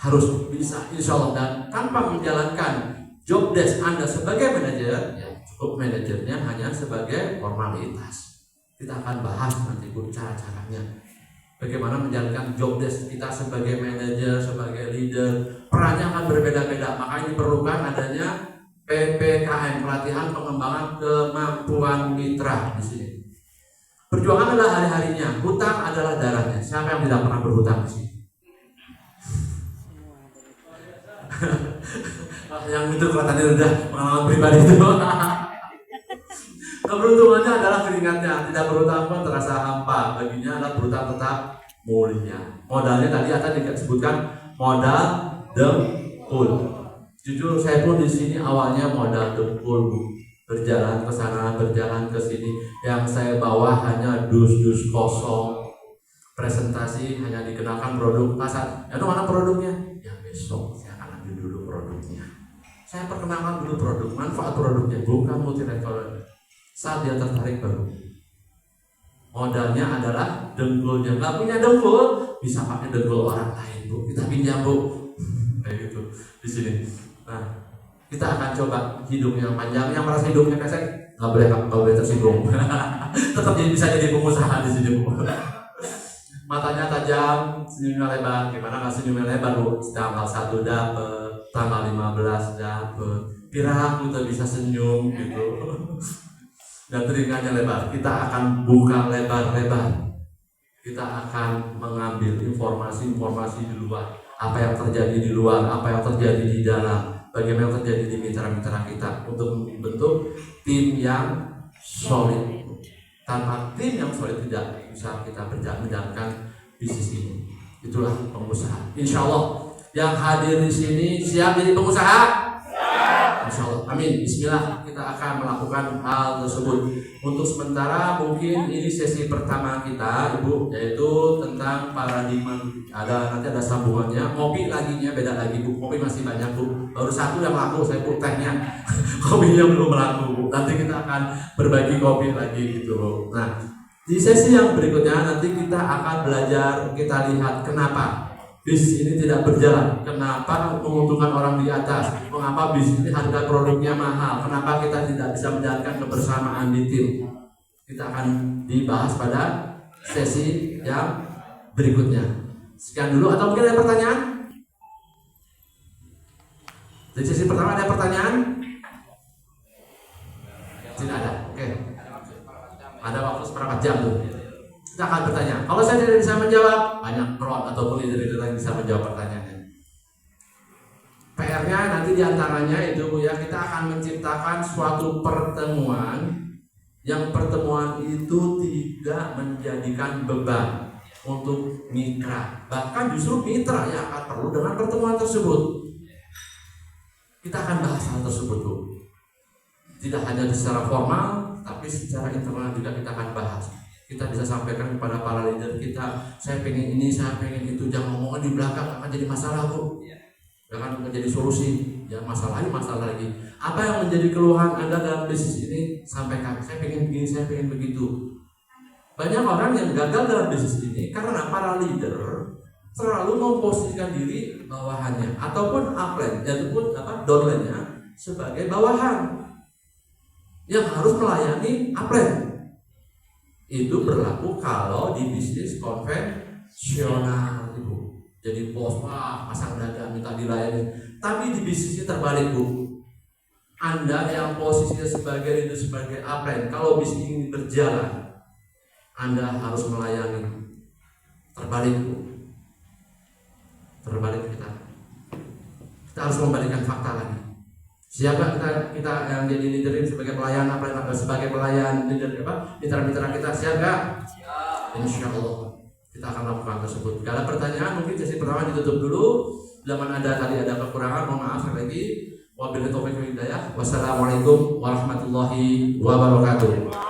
Harus bisa, insya Allah, dan tanpa menjalankan job desk Anda sebagai manajer, ya cukup manajernya hanya sebagai formalitas. Kita akan bahas nanti, Bu, cara-caranya bagaimana menjalankan job desk kita sebagai manajer, sebagai leader. Perannya akan berbeda-beda, makanya diperlukan adanya PPKM, pelatihan pengembangan kemampuan mitra di sini. Perjuangan adalah hari-harinya, hutang adalah darahnya. Siapa yang tidak pernah berhutang di sini? Yang itu kelihatannya udah pengalaman pribadi itu. Keberuntungannya adalah keringatnya, tidak berutang pun terasa hampa. Baginya adalah berutang tetap mulia. Modalnya tadi akan disebutkan modal dengkul. Jujur saya pun di sini awalnya modal dengkul, Bu. Berjalan ke sana, berjalan ke sini. Yang saya bawa hanya dus-dus kosong. Presentasi hanya dikenalkan produk pasar. Itu mana produknya? Ya besok saya akan ambil dulu produknya. Saya perkenalkan dulu produk, manfaat produknya, bukan multi-level. Saat dia tertarik baru. Modalnya adalah dengkulnya. Nggak punya dengkul, bisa pakai dengkul orang lain, Bu. Kita pinjam, Bu. Kayak gitu di sini. Nah, kita akan coba hidung yang panjang. Yang merasa hidungnya pesek, nggak boleh tersinggung. Tetap bisa jadi pengusaha di sini, Bu. Matanya tajam, senyumnya lebar. Gimana nggak senyumnya lebar, Bu? Tanggal 1 dapet, tanggal 15 dapet. Piraku tuh bisa senyum gitu. Dan telinganya lebar. Kita akan buka lebar-lebar. Kita akan mengambil informasi-informasi di luar. Apa yang terjadi di luar, apa yang terjadi di dalam, bagaimana yang terjadi di mitra-mitra kita untuk membentuk tim yang solid. Tanpa tim yang solid tidak bisa kita menjalankan bisnis ini. Itulah pengusaha. Insya Allah yang hadir di sini siap jadi pengusaha? Insya Allah. Amin. Bismillah. Kita akan melakukan hal tersebut. Untuk sementara mungkin ini sesi pertama kita, Ibu, yaitu tentang paradigma. Nanti ada sambungannya. Kopi laginya beda lagi, Bu. Kopi masih banyak, Bu. Baru satu yang laku, saya Bu, tehnya. Kopinya belum laku, Bu. Nanti kita akan berbagi kopi lagi gitu, Bu. Nah, di sesi yang berikutnya nanti kita akan belajar, kita lihat kenapa bisnis ini tidak berjalan, kenapa menguntungkan orang di atas, mengapa bisnis ini harga produknya mahal, kenapa kita tidak bisa menjalankan kebersamaan di tim. Kita akan dibahas pada sesi yang berikutnya. Sekian dulu, atau mungkin ada pertanyaan? Di sesi pertama ada pertanyaan? Tidak ada. Oke. Ada waktu seperempat jam tuh. Kita akan bertanya. Kalau saya tidak bisa menjawab, banyak crowd ataupun leader-leader yang bisa menjawab pertanyaannya. PR-nya nanti diantaranya itu ya, kita akan menciptakan suatu pertemuan yang pertemuan itu tidak menjadikan beban untuk mitra. Bahkan justru mitra yang akan perlu dengan pertemuan tersebut. Kita akan bahas hal tersebut, Bu. Tidak hanya secara formal, tapi secara internal juga kita akan bahas. Kita bisa sampaikan kepada para leader kita, saya pengen ini, saya pengen itu. Jangan ngomongin di belakang, akan jadi masalah, Bu. Jangan menjadi solusi, ya masalah lagi. Apa yang menjadi keluhan Anda dalam bisnis ini, sampaikan. Saya pengen begini, saya pengen begitu. Banyak orang yang gagal dalam bisnis ini karena para leader selalu memposisikan diri bawahannya ataupun upline, ataupun downline-nya sebagai bawahan yang harus melayani upline. Itu berlaku kalau di bisnis konvensional, Ibu. Jadi bos, pasang dada minta dilayani. Tapi di bisnisnya terbalik, Bu. Anda yang posisinya sebagai leader, sebagai upline, kalau bisnis ini berjalan, Anda harus melayani. Terbalik, Bu. Terbalik kita. Kita harus membalikkan fakta lagi. Siapa kita yang jadi leader ini sebagai pelayan, sebagai pelayan leader mitra-mitra kita siap nggak? Siap. Insya Allah kita akan lakukan tersebut. Kalau pertanyaan mungkin sesi pertama ditutup dulu. Bila tadi ada kekurangan, mohon maaf sekali lagi. Wabillahi taufiq wal hidayah. Wassalamualaikum warahmatullahi wabarakatuh.